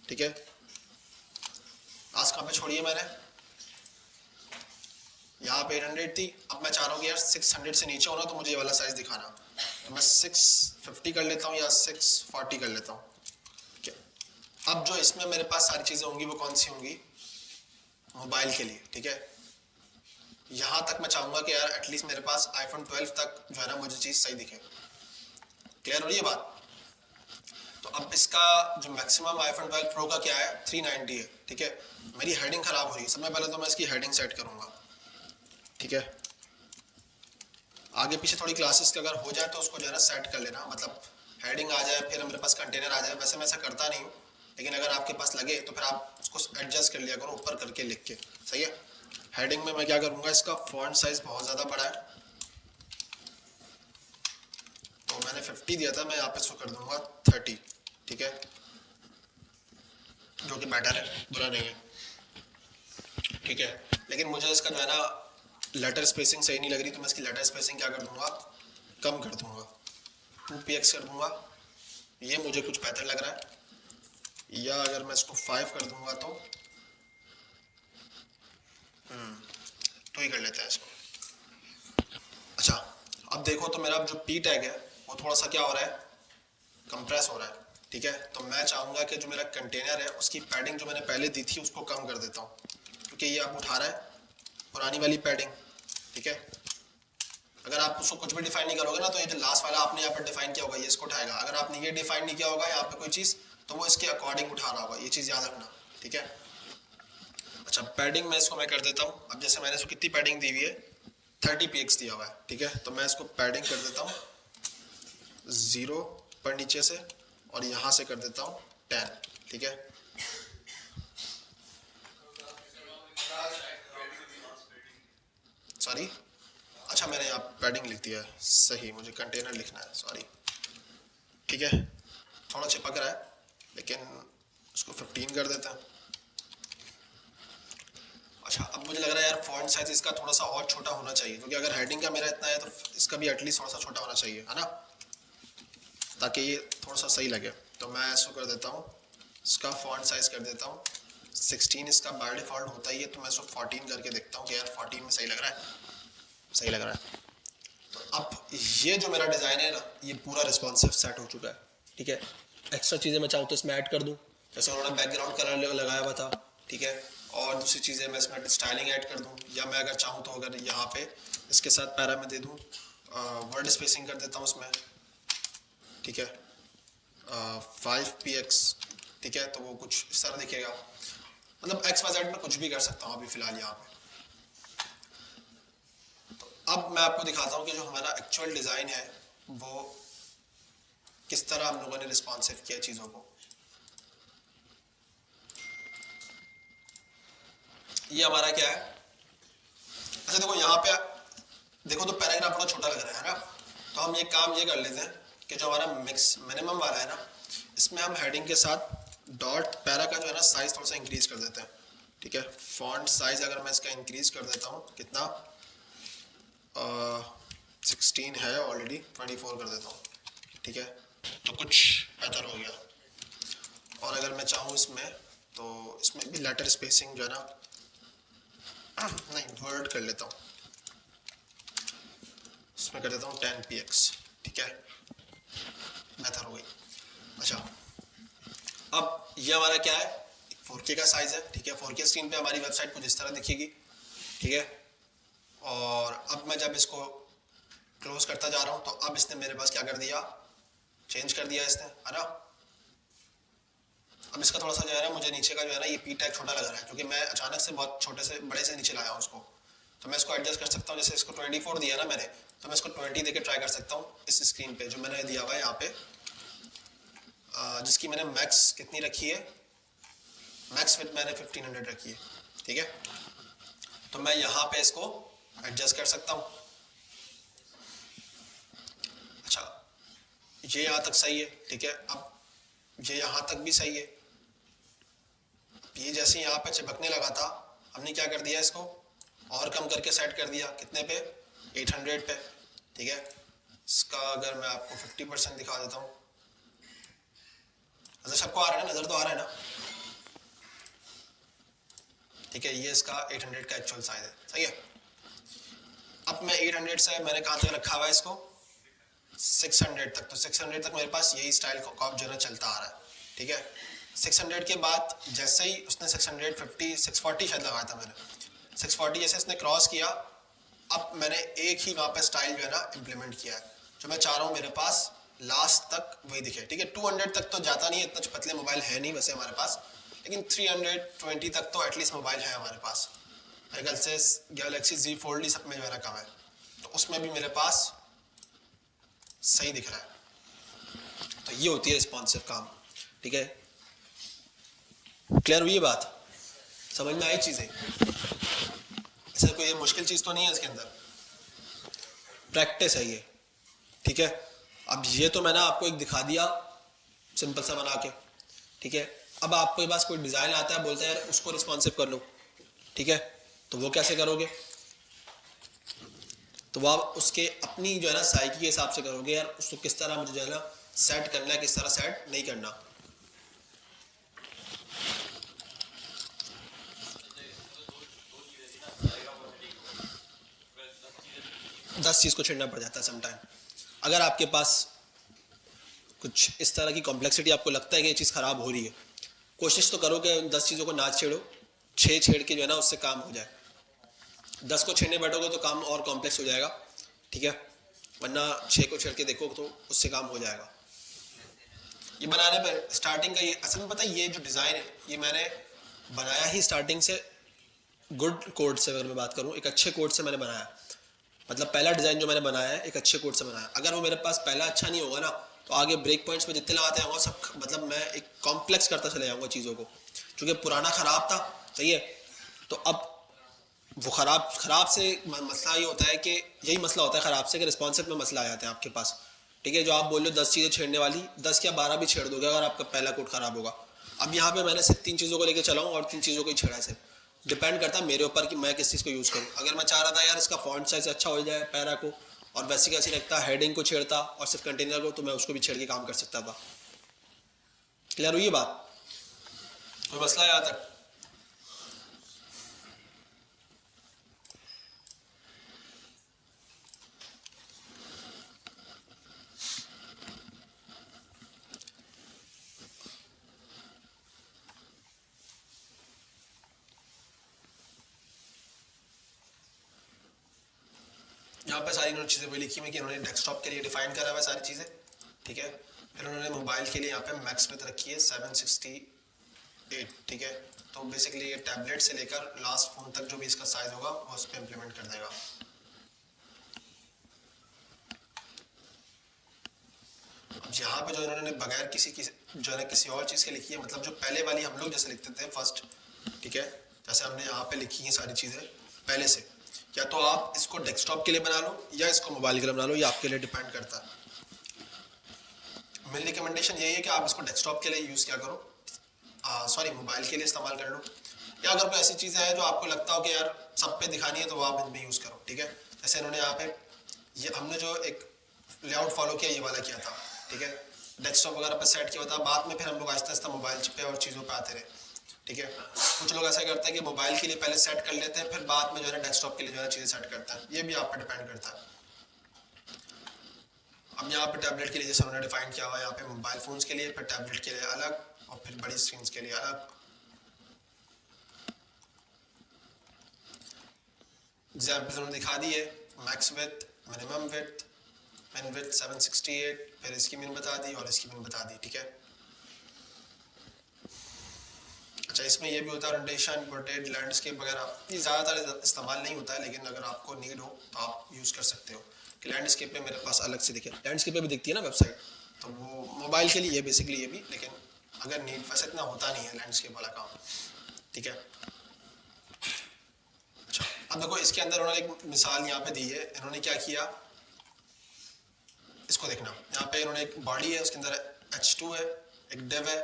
ठीक है। लास्ट कहाँ पे छोड़ी है मैंने, यहाँ पे 800 थी। अब मैं चाह रहा हूँ कि यार 600 से नीचे होना, तो मुझे ये वाला साइज दिखाना, तो मैं 650 कर लेता हूँ या 640 कर लेता हूँ, ठीक है। अब जो इसमें मेरे पास सारी चीज़ें होंगी वो कौन सी होंगी, मोबाइल के लिए, ठीक है। यहाँ तक मैं चाहूँगा कि यार एटलीस्ट मेरे पास iPhone 12 तक जो है ना मुझे चीज़ सही दिखे। क्लियर हो रही है बात। तो अब इसका जो मैक्सिमम iPhone 12 Pro का क्या है, 390 है, ठीक है। मेरी हेडिंग खराब हो रही है, सबसे पहले तो मैं इसकी हेडिंग सेट करूँगा, ठीक है। आगे पीछे थोड़ी क्लासेस का अगर हो जाए तो उसको जो है ना सेट कर लेना, मतलब हेडिंग आ जाए फिर मेरे पास कंटेनर आ जाए। वैसे मैं ऐसा करता नहीं हूँ, लेकिन अगर आपके पास लगे तो फिर आप उसको एडजस्ट कर लिया करो ऊपर करके लिख के, सही है। हेडिंग में मैं क्या करूँगा, इसका फॉन्ट साइज बहुत ज़्यादा बड़ा है, तो मैंने 50 दिया था, मैं यहाँ पे इसको कर दूंगा 30, ठीक है, जो कि बेटर है, बुरा नहीं है, ठीक है। लेकिन मुझे इसका जो है ना लेटर स्पेसिंग सही नहीं लग रही, तो मैं इसकी लेटर स्पेसिंग क्या कर दूंगा, कम कर दूंगा, 2px कर दूंगा, ये मुझे कुछ बेहतर लग रहा है। या अगर मैं इसको 5 कर दूंगा तो 2 ही कर लेते हैं इसको। अच्छा, अब देखो तो मेरा जो p टैग है वो थोड़ा सा क्या हो रहा है, कंप्रेस हो रहा है, ठीक है। तो मैं चाहूँगा कि जो मेरा कंटेनर है उसकी पैडिंग जो मैंने पहले दी थी उसको कम कर देता हूँ, क्योंकि ये आप उठा रहा है पुरानी वाली पैडिंग, ठीक है। अगर आप उसको कुछ भी डिफाइन नहीं करोगे ना, तो ये जो लास्ट वाला आपने यहाँ पर डिफाइन किया होगा ये इसको उठाएगा। अगर आपने ये डिफाइन नहीं किया होगा यहाँ पे कोई चीज़, तो वो इसके अकॉर्डिंग उठा रहा होगा, ये चीज़ याद रखना, ठीक है। अच्छा, पैडिंग में इसको मैं कर देता हूँ। अब जैसे मैंने इसको कितनी पैडिंग दी हुई है, 30px दिया हुआ है, ठीक है। तो मैं इसको पैडिंग कर देता हूँ 0 पर नीचे से, और यहाँ से कर देता हूँ 10, ठीक है। सॉरी, अच्छा मैंने यहाँ पैडिंग लिख दिया है, सही, मुझे कंटेनर लिखना है, सॉरी, ठीक है। थोड़ा चिपक रहा है, लेकिन उसको 15 कर देते हैं। अच्छा, अब मुझे लग रहा है यार फॉन्ट साइज इसका थोड़ा सा और छोटा होना चाहिए, क्योंकि अगर हेडिंग का मेरा इतना है तो इसका भी एटलीस्ट थोड़ा सा छोटा होना चाहिए, है ना, ताकि ये थोड़ा सा सही लगे। तो मैं इसको कर देता हूँ, इसका फॉन्ट साइज कर देता हूँ 16, इसका बाय डिफ़ॉल्ट होता ही है, तो मैं इसको 14 करके देखता हूँ कि यार 14 में सही लग रहा है, सही लग रहा है। तो अब ये जो मेरा डिज़ाइन है ना, ये पूरा रिस्पॉन्सिव सेट हो चुका है, ठीक है। एक्स्ट्रा चीज़ें मैं चाहूँ तो इसमें ऐड कर दूँ, जैसे उन्होंने बैकग्राउंड कलर लगाया हुआ था, ठीक है। और दूसरी चीज़ें मैं इसमें स्टाइलिंग ऐड कर दूँ, या मैं अगर चाहूँ तो अगर यहाँ पे इसके साथ पैरा में दे दूँ, वर्ड स्पेसिंग कर देता हूँ उसमें, ठीक है, 5px, ठीक है। तो वो कुछ इस तरह दिखेगा, मतलब XYZ में कुछ भी कर सकता हूँ अभी फ़िलहाल यहाँ पे। तो अब मैं आपको दिखाता हूँ कि जो हमारा एक्चुअल डिज़ाइन है वो किस तरह हम लोगों ने रिस्पॉन्सिव किया चीज़ों को। ये हमारा क्या है, अच्छा देखो यहाँ पे देखो तो पैराग्राफ बड़ा छोटा लग रहा है ना, तो हम ये काम ये कर लेते हैं कि जो हमारा मिक्स मिनिमम वाला है ना, इसमें हम हेडिंग के साथ डॉट पैरा का जो है ना साइज थोड़ा सा इंक्रीज कर देते हैं, ठीक है। फॉन्ट साइज अगर मैं इसका इंक्रीज कर देता हूँ, कितना 16 है ऑलरेडी, 24 कर देता हूँ, ठीक है। तो कुछ बेहतर हो गया। और अगर मैं चाहूँ इसमें, तो इसमें भी लेटर स्पेसिंग जो है ना नहीं वर्ड कर लेता हूँ, इसमें कर देता हूँ 10px, ठीक है, बेहतर हो गई। अच्छा, अब ये हमारा क्या है, 4K का साइज है, ठीक है। 4K स्क्रीन पे हमारी वेबसाइट कुछ इस तरह दिखेगी, ठीक है। और अब मैं जब इसको क्लोज करता जा रहा हूँ तो अब इसने मेरे पास क्या कर दिया, चेंज कर दिया इसने, है ना। अब इसका थोड़ा सा जो है ना, मुझे नीचे का जो है ना ये पी टैग छोटा लग रहा है, क्योंकि मैं अचानक से बहुत छोटे से बड़े से नीचे लाया हूँ उसको। तो मैं इसको एडजस्ट कर सकता हूँ, जैसे इसको 24 दिया ना मैंने, तो मैं इसको 20 देके ट्राई कर सकता हूँ इस स्क्रीन पे जो मैंने दिया हुआ है यहाँ पे, जिसकी मैंने मैक्स कितनी रखी है, मैक्स विथ मैंने 1500 रखी है, ठीक है। तो मैं यहाँ पे इसको एडजस्ट कर सकता हूँ। अच्छा, ये यहाँ तक सही है, ठीक है। अब ये यहाँ तक भी सही है। ये जैसे यहाँ पे चिपकने लगा था, हमने क्या कर दिया, इसको और कम करके सेट कर दिया, कितने पे, 800 पे, ठीक है। इसका अगर मैं आपको 50% दिखा देता हूँ, अच्छा सबको आ रहा है ना, नज़र तो आ रहा है ना, ठीक है। ये इसका 800 का एक्चुअल साइज है, सही है। अब मैं 800 से मैंने कहाँ तक रखा हुआ है इसको, 600 तक। तो 600 तक मेरे पास यही स्टाइल का जो है चलता आ रहा है, ठीक है। 600 के बाद जैसे ही उसने 650 640 शायद लगाया था मैंने, 640 जैसे इसने क्रॉस किया, अब मैंने एक ही वहाँ पे स्टाइल जो है ना इम्प्लीमेंट किया है, जो मैं चाह रहा हूँ मेरे पास लास्ट तक वही दिखे, ठीक है। 200 तक तो जाता नहीं है, इतना पतले मोबाइल है नहीं वैसे हमारे पास, लेकिन 320 तक तो एटलीस्ट मोबाइल है हमारे पास। मेरे ख्याल से गैलेक्सी Z Fold ही सब में जो है ना कम है, तो उसमें भी मेरे पास सही दिख रहा है। तो ये होती है रिस्पॉन्सिव काम, ठीक है। क्लियर हुई ये बात, समझ में आई चीज़ें, ऐसा कोई ये मुश्किल चीज़ तो नहीं है इसके अंदर, प्रैक्टिस है ये, ठीक है। अब ये तो मैंने आपको एक दिखा दिया सिंपल सा बना के, ठीक है। अब आपके पास कोई डिज़ाइन आता है, बोलता है यार उसको रिस्पॉन्सिव कर लो, ठीक है, तो वो कैसे करोगे, तो वो आप उसके अपनी जो है ना साइकी के हिसाब से करोगे, यार उसको किस तरह मुझे जो है ना सेट करना है, किस तरह सेट नहीं करना। दस चीज़ को छेड़ना पड़ जाता है समटाइम। अगर आपके पास कुछ इस तरह की कॉम्प्लेक्सिटी आपको लगता है कि ये चीज़ ख़राब हो रही है, कोशिश तो करो कि 10 चीज़ों को ना छेड़ो, 6 छेड़ के जो है ना उससे काम हो जाए। 10 को छेड़ने बैठोगे तो काम और कॉम्प्लेक्स हो जाएगा, ठीक है, वरना 6 को छेड़ के देखो तो उससे काम हो जाएगा। ये बनाने पर स्टार्टिंग का ये असल में पता है, ये जो डिज़ाइन है ये मैंने बनाया ही स्टार्टिंग से गुड कोड से, अगर मैं बात करूँ एक अच्छे कोड से मैंने बनाया, मतलब पहला डिज़ाइन जो मैंने बनाया है एक अच्छे कोड से बनाया। अगर वो मेरे पास पहला अच्छा नहीं होगा ना, तो आगे ब्रेक पॉइंट्स में जितने लगाते जाऊँगा सब, मतलब मैं एक कॉम्प्लेक्स करता चले जाऊँगा चीज़ों को, क्योंकि पुराना ख़राब था, सही है। तो अब वो ख़राब से मसला ये होता है कि यही मसला होता है ख़राब से कि रिस्पॉन्सिव में मसला आ जाता है आपके पास, ठीक है। जो आप बोल रहे हो 10 चीज़ें छेड़ने वाली, 10 या 12 भी छेड़ दोगे अगर आपका पहला कोड ख़राब होगा। अब यहाँ पे मैंने सिर्फ 3 चीज़ों को लेकर चला हूँ और 3 चीज़ों को ही छेड़ा है, सिर्फ डिपेंड करता है मेरे ऊपर कि मैं किस चीज़ को यूज़ करूँ। अगर मैं चाह रहा था यार इसका फॉन्ट साइज अच्छा हो जाए पैरा को, और वैसी कैसी लगता हेडिंग को छेड़ता और सिर्फ कंटेनर को, तो मैं उसको भी छेड़ के काम कर सकता था। क्लियर हुई ये बात, कोई मसला है यहाँ तक? यहाँ पे सारी चीज़ें वही लिखी हुई कि उन्होंने डेस्कटॉप के लिए डिफाइन करा हुआ है सारी चीज़ें, ठीक है। फिर उन्होंने मोबाइल के लिए यहाँ पे मैक्स विथ रखी है 768, ठीक है। तो बेसिकली ये टैबलेट से लेकर लास्ट फोन तक जो भी इसका साइज होगा वो उस पर इम्प्लीमेंट कर देगा। अब यहाँ पे जो इन्होंने बगैर किसी की जो है ना किसी और चीज़ के लिखी है, मतलब जो पहले वाली हम लोग जैसे लिखते थे फर्स्ट, ठीक है, जैसे हमने यहाँ पे लिखी है सारी चीज़ें पहले से, या तो आप इसको डेस्कटॉप के लिए बना लो या इसको मोबाइल के लिए बना लो, ये आपके लिए डिपेंड करता है। मेरी रिकमेंडेशन यही है कि आप इसको डेस्कटॉप के लिए यूज़ क्या करो, सॉरी मोबाइल के लिए इस्तेमाल कर लो, या अगर कोई ऐसी चीज़ें हैं जो आपको लगता हो कि यार सब पे दिखानी है तो वो आप इनमें यूज़ करो, ठीक है। जैसे इन्होंने यहाँ पे ये हमने जो एक लेआउट फॉलो किया ये वाला किया था, ठीक है, डेस्कटॉप वगैरह पर सेट किया था, बाद में फिर हम लोग आहिस्ता आहिस्ता मोबाइल पे और चीज़ों पे आते रहे, ठीक है। कुछ लोग ऐसा करते हैं कि मोबाइल के लिए पहले सेट कर लेते हैं, फिर बाद में जो है ना डेस्कटॉप के लिए जो है चीज़ें सेट करते हैं, ये भी आप पर डिपेंड करता है। अब यहाँ पे टैबलेट के लिए जैसे उन्होंने डिफाइन किया हुआ है, यहाँ पे मोबाइल फ़ोन्स के लिए, फिर टैबलेट के लिए अलग, और फिर बड़ी स्क्रीन के लिए अलग। एग्जाम्पल्स उन्होंने दिखा दी है, मैक्स विथ, मिनिमम विथ, मिन विथ 768, फिर इसकी मिन बता दी और इसकी मिन बता दी, ठीक है। अच्छा, इसमें ये भी होता है ओरिएंटेशन, पोर्ट्रेट, लैंडस्केप वगैरह, ये ज़्यादातर इस्तेमाल नहीं होता है, लेकिन अगर आपको नीड हो तो आप यूज़ कर सकते हो। कि लैंडस्केप पे मेरे पास अलग से दिखे, लैंडस्केप पे भी दिखती है ना वेबसाइट, तो वो मोबाइल के लिए ये बेसिकली ये भी, लेकिन अगर नीड, वैसे इतना होता नहीं है लैंडस्केप वाला काम, ठीक है। अच्छा, अब देखो इसके अंदर उन्होंने एक मिसाल यहाँ पे दी है, इन्होंने क्या किया, इसको देखना, यहाँ पे इन्होंने एक बॉडी है, उसके अंदर h2 है, एक div है,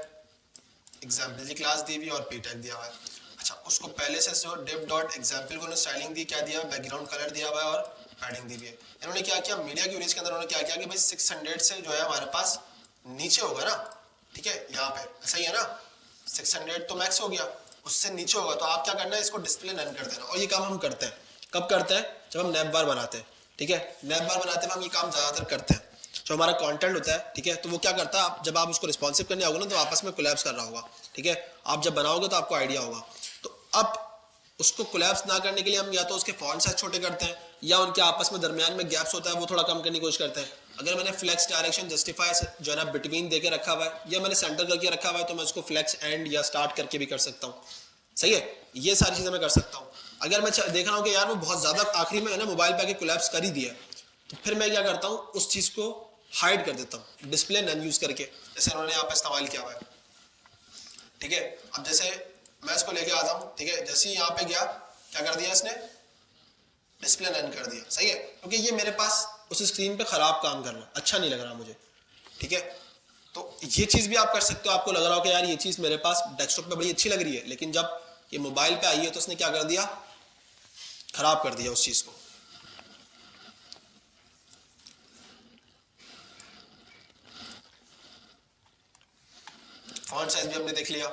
एग्जाम्पल की क्लास दी हुई और पी टैग दिया हुआ है। अच्छा, उसको पहले से जो div डॉट एग्जाम्पल को स्टाइलिंग दी, क्या दिया, बैकग्राउंड कलर दिया हुआ है और पैडिंग दी हुई है। इन्होंने क्या किया, मीडिया क्यूरीज के अंदर उन्होंने क्या किया कि भाई 600 से जो है हमारे पास नीचे होगा ना, ठीक है, यहाँ पे ऐसा ही है ना, 600 तो मैक्स हो गया, उससे नीचे होगा तो आप क्या करना है, इसको डिस्प्ले नन कर देना। और ये काम हम करते हैं, कब करते हैं, जब हम नैप बार बनाते हैं, ठीक है। नैप बार बनाते हुए हम ये काम ज़्यादातर करते हैं। जो हमारा कंटेंट होता है, ठीक है, तो वो क्या करता है, जब आप उसको रिस्पॉन्सिव करने आओगे ना, तो आपस में कोलैप्स कर रहा होगा, ठीक है। आप जब बनाओगे तो आपको आइडिया होगा। तो अब उसको कोलैप्स ना करने के लिए हम या तो उसके फॉन्ट साइज छोटे करते हैं, या उनके आपस में दरमियान में गैप्स होता है वो थोड़ा कम करने की कोशिश करते हैं। अगर मैंने फ्लेक्स डायरेक्शन जस्टिफाई जो है ना बिटवीन देके रखा हुआ है, या मैंने सेंटर करके रखा हुआ है, तो मैं उसको फ्लेक्स एंड या स्टार्ट करके भी कर सकता हूँ, सही है। ये सारी चीज़ें मैं कर सकता हूँ। अगर मैं देख रहा हूँ कि यार वो बहुत ज़्यादा आखिरी में है ना मोबाइल पे आके कोलैप्स कर ही दिया, तो फिर मैं क्या करता हूँ, उस चीज़ को हाइड कर देता हूँ डिस्प्ले नन यूज़ करके, जैसे उन्होंने यहाँ पे इस्तेमाल किया हुआ है, ठीक है। अब जैसे मैं इसको लेके आता हूँ, ठीक है, जैसे ही यहाँ पे गया, क्या कर दिया इसने, डिस्प्ले नन कर दिया, सही है, क्योंकि ये मेरे पास उस स्क्रीन पे खराब काम कर रहा है, अच्छा नहीं लग रहा मुझे, ठीक है। तो ये चीज़ भी आप कर सकते हो, आपको लग रहा हो कि यार ये चीज़ मेरे पास डेस्कटॉप पे बड़ी अच्छी लग रही है, लेकिन जब ये मोबाइल पे आई है तो उसने क्या कर दिया, खराब कर दिया उस चीज़ को। फॉन्ट साइज भी हमने देख लिया।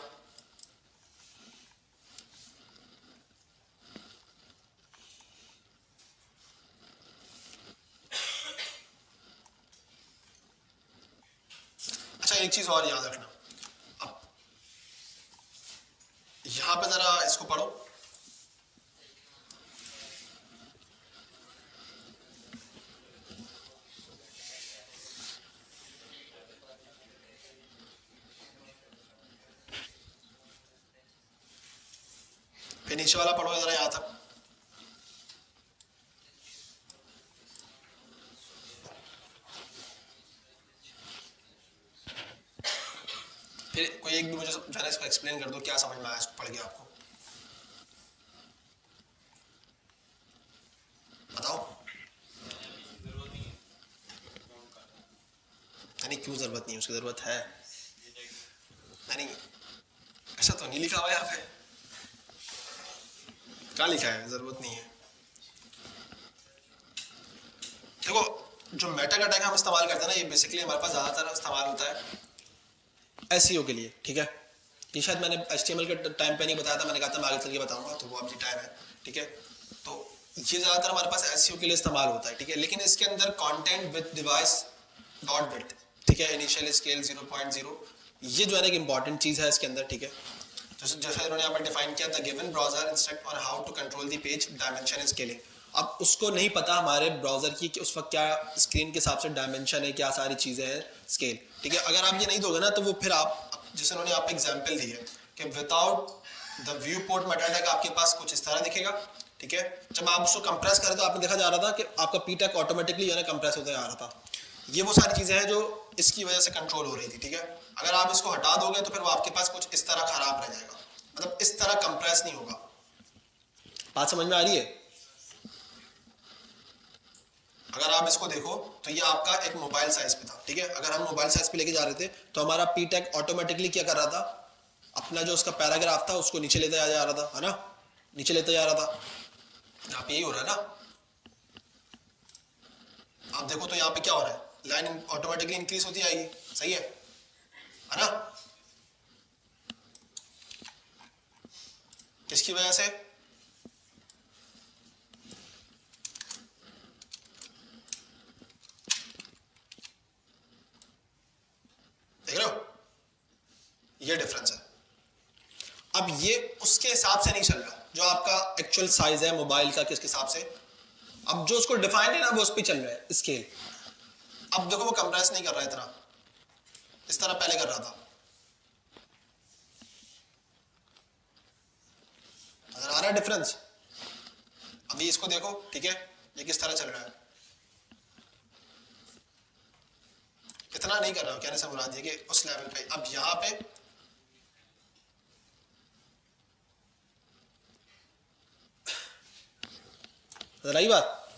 अच्छा, एक चीज और याद रखना, अब यहां पे जरा इसको पढ़ो, फिर नीचे वाला पढ़ो जरा यहाँ तक। फिर कोई एक भी मुझे जरा इसको एक्सप्लेन कर दो, क्या समझ में आया इसको पढ़ के आपको, बताओ। नहीं, क्यों जरूरत नहीं है, उसकी जरूरत है। नहीं, ऐसा तो नहीं लिखा हुआ यहाँ पे, क्या लिखा है, जरूरत नहीं है। देखो, जो मेटा का टैग हम इस्तेमाल करते हैं ना, ये बेसिकली हमारे पास ज़्यादातर इस्तेमाल होता है एसईओ के लिए, ठीक है। ये शायद मैंने HTML के टाइम पे नहीं बताया था, मैंने कहा था मैं आगे चल के बताऊंगा, तो वो अभी टाइम है, ठीक है। तो ये ज़्यादातर हमारे पास एसईओ के लिए इस्तेमाल होता है, ठीक है। लेकिन इसके अंदर content with device dot width, ठीक है, इनिशियल स्केल 0.0, ये जो है ना एक इंपॉर्टेंट चीज़ है इसके अंदर, ठीक है। जैसे उन्होंने यहाँ पर डिफाइन किया था, given browser instruct on how to control the page dimension and scaling. अब उसको नहीं पता हमारे ब्राउजर की कि उस वक्त क्या स्क्रीन के हिसाब से डायमेंशन है, क्या सारी चीज़ें हैं, स्केल, ठीक है। अगर आप ये नहीं दोगे ना, तो वो फिर आप, जैसे उन्होंने यहाँ पे एग्जांपल दी है कि without the view port Meta tag आपके पास कुछ इस तरह दिखेगा, ठीक है। जब आप उसको कंप्रेस करें तो आपने देखा जा रहा था कि आपका पी टैग ऑटोमेटिकली है ना कंप्रेस होता जा रहा था। ये वो सारी चीज़ें हैं जो इसकी वजह से कंट्रोल हो रही थी, ठीक है। अगर आप इसको हटा दोगे तो फिर वो आपके पास कुछ इस तरह खराब रह जाएगा, मतलब इस तरह कंप्रेस नहीं होगा। बात समझ में आ रही है? अगर आप इसको देखो तो ये आपका एक मोबाइल साइज पे था, ठीक है। अगर हम मोबाइल साइज पे लेके जा रहे थे तो हमारा पी टैग ऑटोमेटिकली क्या कर रहा था, अपना जो उसका पैराग्राफ था उसको नीचे लेते जा रहा था, है ना, नीचे लेते जा रहा था। यहाँ पे यही हो रहा है ना, आप देखो तो यहाँ पे क्या हो रहा है, लाइन ऑटोमेटिकली इंक्रीज होती आएगी, सही है ना। किसकी वजह से? देख रहे हो, ये डिफरेंस है। अब ये उसके हिसाब से नहीं चल रहा जो आपका एक्चुअल साइज है मोबाइल का, किसके हिसाब से, अब जो उसको डिफाइंड है ना वो उस पर चल रहा है स्केल। अब देखो वो कंप्रेस नहीं कर रहा है इतना, इस तरह पहले कर रहा था। नजर आ रहा है डिफरेंस? अभी इसको देखो, ठीक है, ये किस तरह चल रहा है, इतना नहीं कर रहा हूं, कहने से मुराद ये कि उस लेवल पे। अब यहां पे रही बात,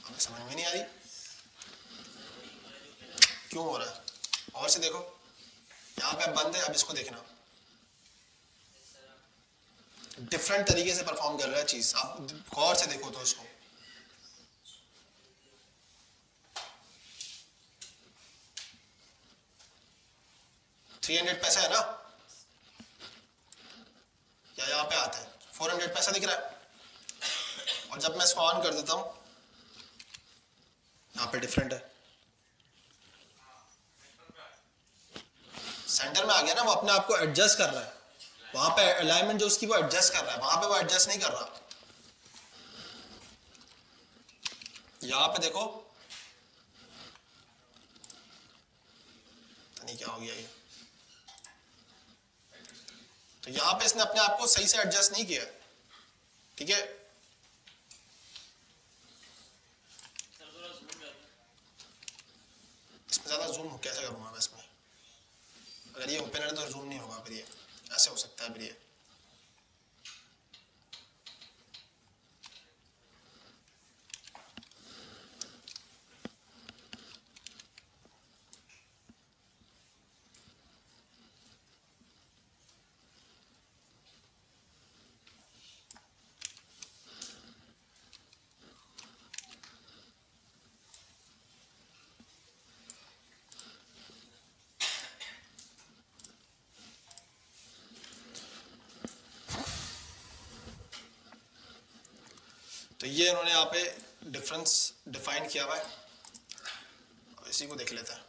हमें समझ में नहीं आ रही क्यों हो रहा है। और से देखो, यहाँ पे बंद है, अब इसको देखना, डिफरेंट तरीके से परफॉर्म कर रहा है चीज। आप गौर से देखो तो इसको, $300 है ना, या यहाँ पे आता है $400 दिख रहा है। और जब मैं इसको ऑन कर देता हूँ, यहाँ पे डिफरेंट है, सेंटर में आ गया ना, वो अपने आप को एडजस्ट कर रहा है। वहां पे अलाइनमेंट जो उसकी वो एडजस्ट कर रहा है, वहां पे वो एडजस्ट नहीं कर रहा। यहां पे देखो, नहीं क्या हो गया ये, तो यहां पे इसने अपने आप को सही से एडजस्ट नहीं किया, ठीक है। इसमें ज्यादा जूम कैसे करूंगा मैं इसमें, अगर ये ओपन है तो जूम नहीं होगा, फिर ये ऐसे हो सकता है, फिर ये तो ये इन्होंने यहाँ पे डिफरेंस डिफाइन किया हुआ है, इसी को देख लेते हैं।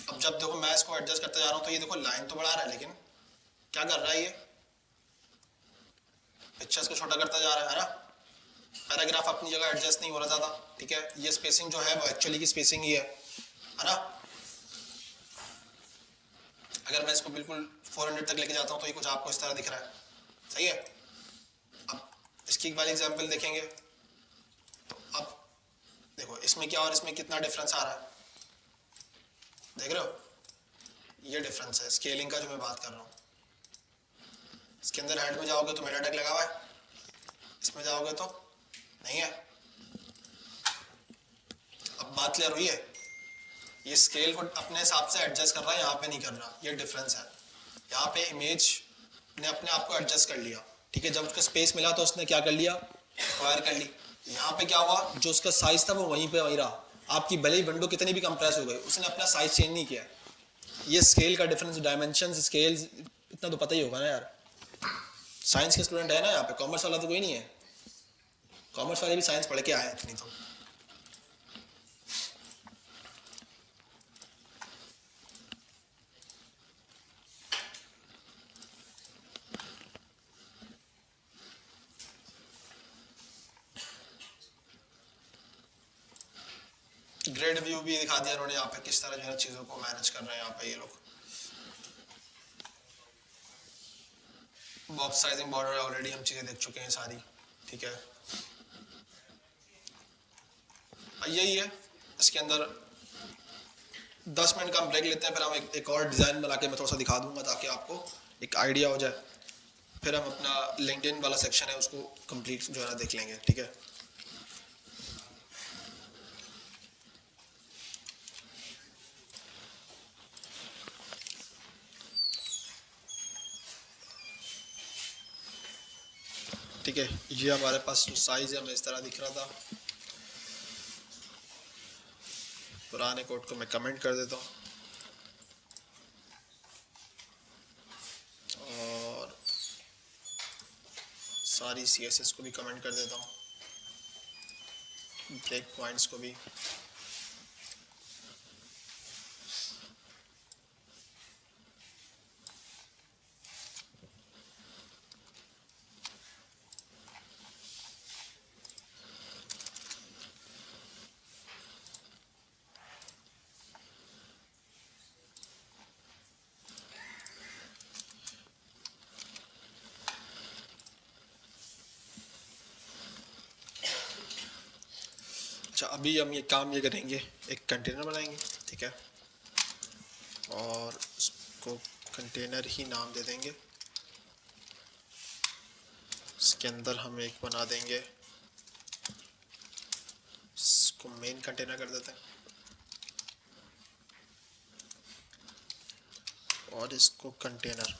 अब जब देखो मैं इसको एडजस्ट करते जा रहा हूँ तो ये देखो लाइन तो बढ़ा रहा है, लेकिन क्या कर रहा है, ये पिक्चर्स को छोटा करता जा रहा है ना। पैराग्राफ अपनी जगह एडजस्ट नहीं हो रहा ज़्यादा, ठीक है। ये स्पेसिंग जो है वो एक्चुअली की स्पेसिंग ही है ना। अगर मैं इसको बिल्कुल 400 तक लेके जाता हूँ तो ये कुछ आपको इस तरह दिख रहा है, सही है। अब इसकी एक वाली एग्जाम्पल देखेंगे तो अब देखो इसमें क्या और इसमें कितना डिफरेंस आ रहा है, देख रहे हो, ये डिफरेंस है स्केलिंग का जो मैं बात कर रहा हूँ। इसके अंदर हेड में जाओगे तो मेटा टैग लगा हुआ है, इसमें जाओगे तो नहीं है। अब बात क्लियर हुई है, ये स्केल को अपने हिसाब से एडजस्ट कर रहा है, यहाँ पे नहीं कर रहा, ये डिफरेंस है। यहाँ पे इमेज ने अपने आप को एडजस्ट कर लिया, ठीक है। जब उसको स्पेस मिला तो उसने क्या कर लिया, एक्वायर कर ली। यहाँ पे क्या हुआ, जो उसका साइज था वो वहीं पे वहीं रहा। आपकी भले ही विंडो कितनी भी कंप्रेस हो गई, उसने अपना साइज चेंज नहीं किया। ये स्केल का डिफरेंस, डायमेंशन स्केल, इतना तो पता ही होगा ना यार। साइंस के स्टूडेंट है ना यहाँ पे, कॉमर्स वाला तो कोई नहीं है। कॉमर्स वाले भी साइंस पढ़ के आए हैं इतनी तो। ग्रेड व्यू भी दिखा दिया उन्होंने यहाँ पे, किस तरह जो है चीज़ों को मैनेज कर रहे हैं यहाँ पे ये लोग। बॉक्स साइजिंग बॉर्डर ऑलरेडी हम चीज़ें देख चुके हैं सारी, ठीक है। यही है, इसके अंदर 10 मिनट का हम ब्रेक लेते हैं, फिर हम एक और डिज़ाइन बना के मैं थोड़ा सा दिखा दूंगा ताकि आपको एक आइडिया हो जाए। फिर हम अपना लिंक्डइन वाला सेक्शन है उसको कंप्लीट जो है ना देख लेंगे, ठीक है। ठीक है, ये हमारे पास जो साइज़ है हमें इस तरह दिख रहा था। पुराने कोड को मैं कमेंट कर देता हूँ सारी CSS को भी कमेंट कर देता हूँ, ब्रेक पॉइंट्स को भी। अच्छा, अभी हम ये काम ये करेंगे, एक कंटेनर बनाएंगे, ठीक है, और उसको कंटेनर ही नाम दे देंगे। इसके अंदर हम एक बना देंगे, इसको मेन कंटेनर कर देते हैं, और इसको कंटेनर।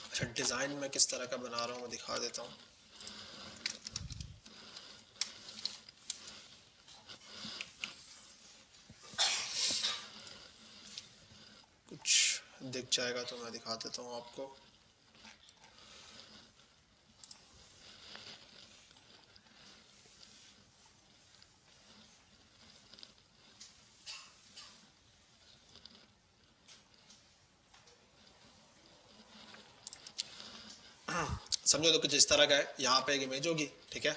अच्छा, डिज़ाइन मैं किस तरह का बना रहा हूँ मैं दिखा देता हूँ। कुछ दिख जाएगा तो मैं दिखा देता हूँ आपको। समझो तो कुछ इस तरह का है, यहाँ पे एक इमेज होगी, ठीक है,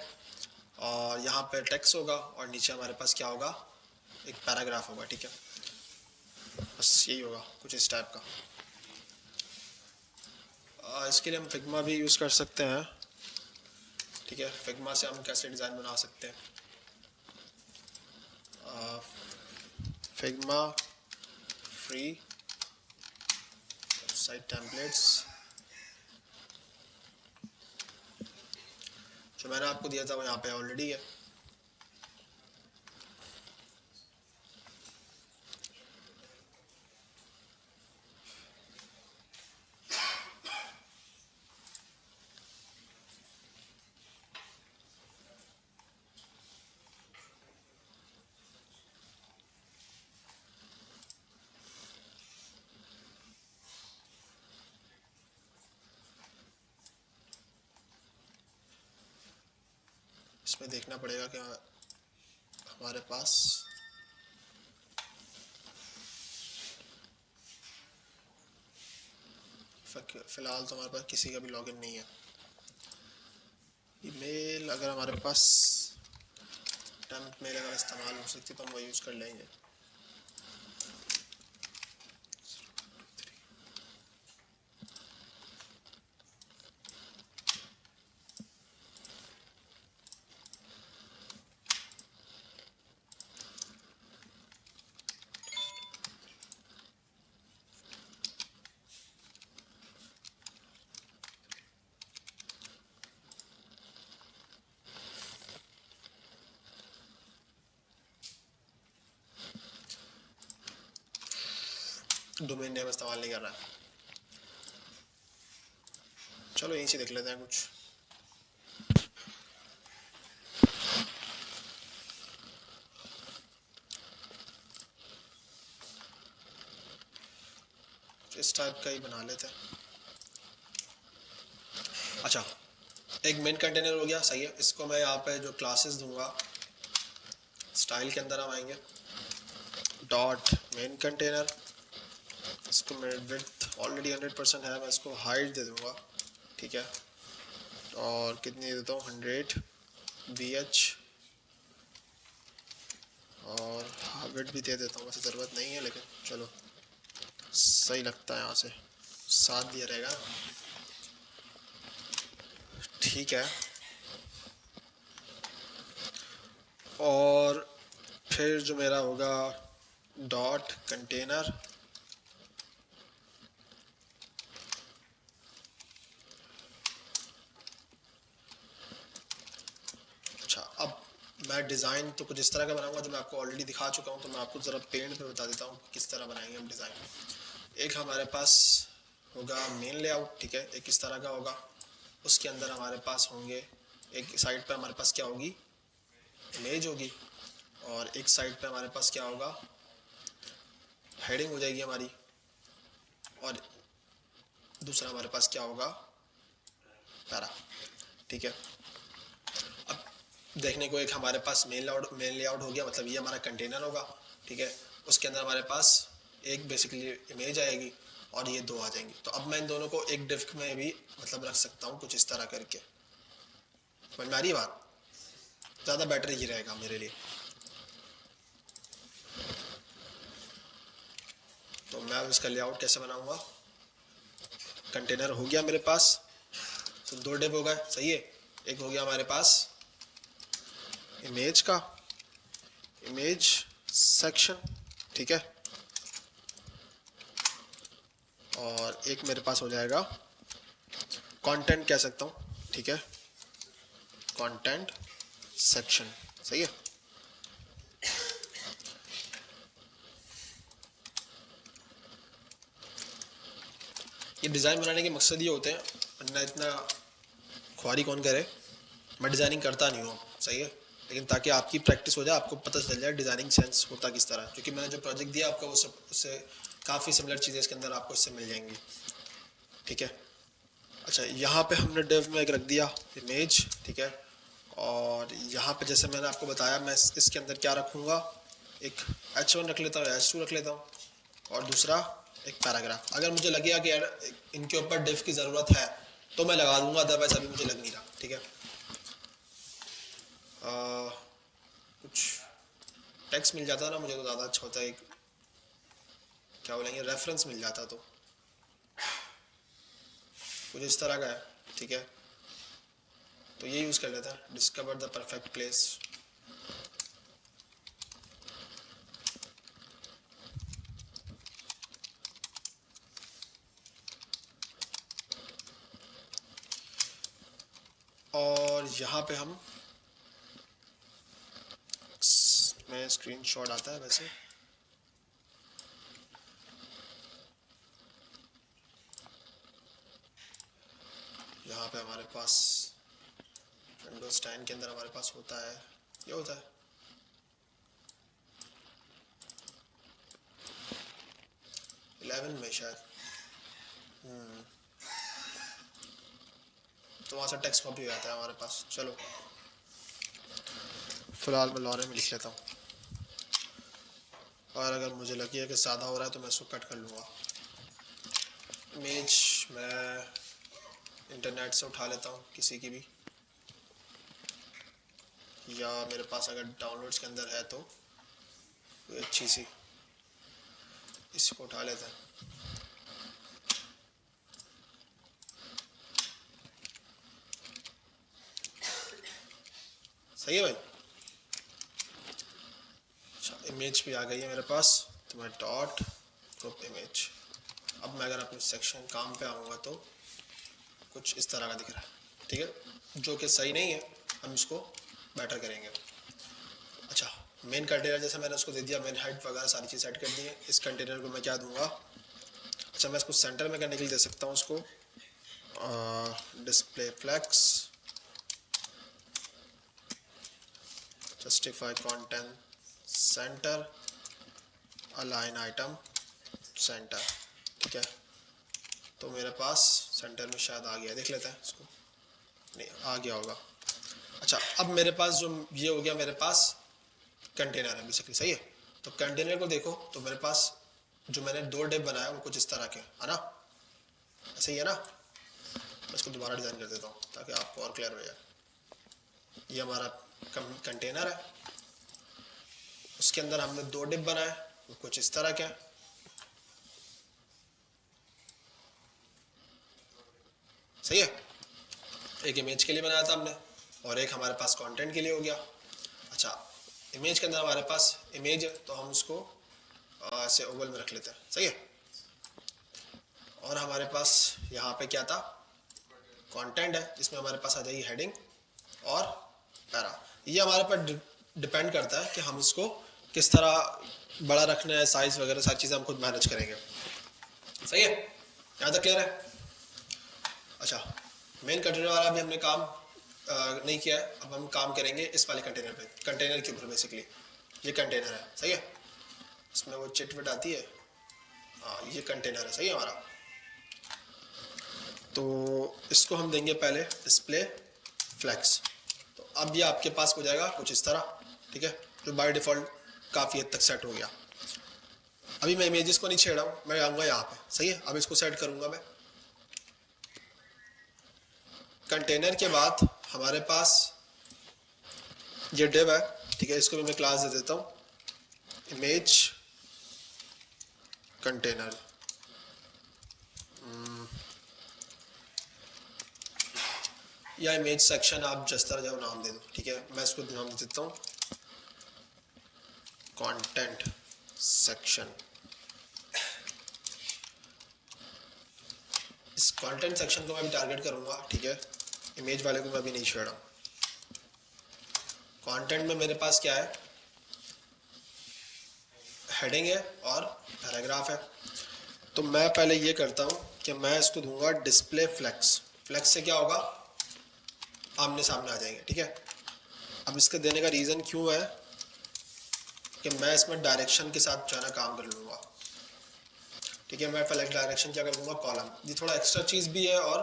और यहाँ पे टेक्स्ट होगा, और नीचे हमारे पास क्या होगा, एक पैराग्राफ होगा, ठीक है, बस यही होगा कुछ इस टाइप का। इसके लिए हम फिग्मा भी यूज़ कर सकते हैं, ठीक है। फिग्मा से हम कैसे डिज़ाइन बना सकते हैं, फिग्मा फ्री वेबसाइट टेम्पलेट्स, जो मैंने आपको दिया था वो यहाँ पे ऑलरेडी है। इसमें देखना पड़ेगा कि हमारे पास फ़िलहाल तो हमारे पास किसी का भी लॉगिन नहीं है। ईमेल अगर हमारे पास टेम्प मेल अगर इस्तेमाल हो सकती तो हम वो यूज़ कर लेंगे। डोमेन नेम इस्तेमाल नहीं कर रहा है, चलो यहीं से देख लेते हैं कुछ। इस टाइप का ही बना लेते हैं। अच्छा, एक मेन कंटेनर हो गया, सही है। इसको मैं यहाँ पे जो क्लासेस दूंगा, स्टाइल के अंदर हम आएंगे, डॉट मेन कंटेनर, इसको मेरे विड्थ ऑलरेडी 100% है, मैं इसको हाइट दे दूंगा, ठीक है, और कितनी देता हूँ 100 VH, और हाइट भी दे देता हूँ, वैसे ज़रूरत नहीं है लेकिन चलो सही लगता है, यहाँ से 7 दिया रहेगा, ठीक है। और फिर जो मेरा होगा डॉट कंटेनर, अच्छा अब मैं डिज़ाइन तो कुछ इस तरह का बनाऊंगा जो मैं आपको ऑलरेडी दिखा चुका हूँ, तो मैं आपको ज़रा पेंट पे बता देता हूँ किस तरह बनाएंगे हम डिज़ाइन। एक हमारे पास होगा मेन लेआउट, ठीक है, एक इस तरह का होगा, उसके अंदर हमारे पास होंगे, एक साइड पर हमारे पास क्या होगी, इमेज होगी, और एक साइड पे हमारे पास क्या होगा, हेडिंग हो जाएगी हमारी, और दूसरा हमारे पास क्या होगा, पैरा। ठीक है, अब देखने को एक हमारे पास मेन लेआउट हो गया, मतलब ये हमारा कंटेनर होगा। ठीक है, उसके अंदर हमारे पास एक बेसिकली इमेज आएगी और ये 2 आ जाएंगी। तो अब मैं इन दोनों को एक डिफ में भी मतलब रख सकता हूँ कुछ इस तरह करके। समझ में आ रही बात? ज़्यादा बेटर ही रहेगा मेरे लिए। तो मैं अब इसका लेआउट कैसे बनाऊंगा, कंटेनर हो गया मेरे पास, तो 2 डिव हो गए, सही है। एक हो गया हमारे पास इमेज का, इमेज सेक्शन, ठीक है, और एक मेरे पास हो जाएगा कंटेंट कह सकता हूँ, ठीक है, कंटेंट सेक्शन, सही है। ये डिज़ाइन बनाने के मकसद ये होते हैं, वरना इतना ख्वारी कौन करे, मैं डिज़ाइनिंग करता नहीं हूँ, सही है, लेकिन ताकि आपकी प्रैक्टिस हो जाए, आपको पता चल जाए डिज़ाइनिंग सेंस होता किस तरह है। क्योंकि मैंने जो प्रोजेक्ट दिया आपका वो सब उससे काफ़ी सिमिलर चीज़ें इसके अंदर आपको इससे मिल जाएंगी। ठीक है, अच्छा यहाँ पे हमने डिव में एक रख दिया इमेज, ठीक है, और यहाँ पे जैसे मैंने आपको बताया मैं इसके अंदर क्या रखूँगा, एक H1 रख लेता हूँ, H2 रख लेता हूँ, और दूसरा एक पैराग्राफ। अगर मुझे लगेगा कि यार इनके ऊपर डिव की ज़रूरत है तो मैं लगा दूंगा, अदरवाइज अभी मुझे लग नहीं रहा। ठीक है, कुछ टेक्स्ट मिल जाता ना मुझे तो ज़्यादा अच्छा होता है, एक क्या बोलेंगे रेफरेंस मिल जाता तो कुछ इस तरह का है। ठीक है, तो ये यूज़ कर लेता है, डिस्कवर द परफेक्ट प्लेस। और यहाँ पे हम में स्क्रीनशॉट आता है वैसे, यहाँ पे हमारे पास विंडोज 10 के अंदर हमारे पास होता है, ये होता है इलेवन में शायद, तो वहाँ से टेक्स्ट कॉपी हो जाता है हमारे पास। चलो फिलहाल मैं लॉरे में लिख लेता हूँ, और अगर मुझे लगे कि ज़्यादा हो रहा है तो मैं इसको कट कर लूँगा। इमेज मैं इंटरनेट से उठा लेता हूँ किसी की भी, या मेरे पास अगर डाउनलोड्स के अंदर है तो कोई अच्छी सी, इसको उठा लेते हैं। सही है भाई, अच्छा इमेज भी आ गई है मेरे पास, तो मैं डॉट ग्रुप इमेज। अब मैं अगर अपने सेक्शन काम पे आऊँगा तो कुछ इस तरह का दिख रहा है। ठीक है, जो कि सही नहीं है, हम इसको बेटर करेंगे। अच्छा मेन कंटेनर जैसे मैंने उसको दे दिया, मैंने हेड वगैरह सारी चीज़ सेट कर दी है। इस कंटेनर को मैं क्या दूंगा, अच्छा मैं इसको सेंटर में करने के लिए दे सकता हूँ उसको display flex, justify content centre, align item centre. ठीक है, तो मेरे पास सेंटर में शायद आ गया, देख लेते हैं इसको, नहीं आ गया होगा। अच्छा अब मेरे पास जो ये हो गया, मेरे पास कंटेनर है बेसिकली, सही है। तो कंटेनर को देखो तो मेरे पास जो मैंने 2 डिव बनाया वो कुछ इस तरह के है ना, ऐसे ही है ना। मैं इसको दोबारा डिज़ाइन कर देता हूँ ताकि आपको और क्लियर हो जाए। ये हमारा कंटेनर है, उसके अंदर हमने 2 डिव बनाए वो कुछ इस तरह के हैं। सही है, एक इमेज के लिए बनाया था हमने और एक हमारे पास कंटेंट के लिए हो गया। अच्छा इमेज के अंदर हमारे पास इमेज है तो हम उसको ऐसे ओवल में रख लेते हैं, सही है। और हमारे पास यहाँ पे क्या था, कंटेंट है, जिसमें हमारे पास आ जाएगी हेडिंग और पैरा। ये हमारे पर डिपेंड करता है कि हम इसको किस तरह बड़ा रखना है, साइज वगैरह सारी चीज़ें हम खुद मैनेज करेंगे। सही है, यहाँ तक क्लियर है। अच्छा मेन कंटेनर वाला भी हमने काम नहीं किया है, अब हम काम करेंगे इस वाले कंटेनर पे, कंटेनर के ऊपर। बेसिकली ये कंटेनर है, सही है, इसमें वो चिट विट आती है, हाँ ये कंटेनर है, सही है हमारा। तो इसको हम देंगे पहले डिस्प्ले फ्लेक्स। तो अब ये आपके पास हो जाएगा कुछ इस तरह, ठीक है, जो बाय डिफ़ॉल्ट काफ़ी हद तक सेट हो गया। अभी मैं इमेजेस को नहीं छेड़ा हूँ, मैं आऊँगा यहाँ पे, सही है। अब इसको सेट करूँगा मैं। कंटेनर के बाद हमारे पास ये डिव है, ठीक है, इसको भी मैं क्लास दे देता हूँ इमेज कंटेनर। या इमेज सेक्शन, आप जिस तरह जाओ नाम दे दो, ठीक है। मैं इसको नाम देता हूँ कंटेंट सेक्शन। इस कंटेंट सेक्शन को मैं भी टारगेट करूँगा, ठीक है, इमेज वाले को मैं भी नहीं छेड़ा। कंटेंट में मेरे पास क्या है, हेडिंग है और पैराग्राफ है। तो मैं पहले ये करता हूँ कि मैं इसको दूंगा डिस्प्ले फ्लेक्स। फ्लेक्स से क्या होगा, आमने सामने आ जाएंगे, ठीक है। अब इसके देने का रीज़न क्यों है कि मैं इसमें डायरेक्शन के साथ जो है ना काम कर लूँगा, ठीक है। मैं फ्लेक्स डायरेक्शन क्या कर दूँगा, कॉलम। ये थोड़ा एक्स्ट्रा चीज़ भी है और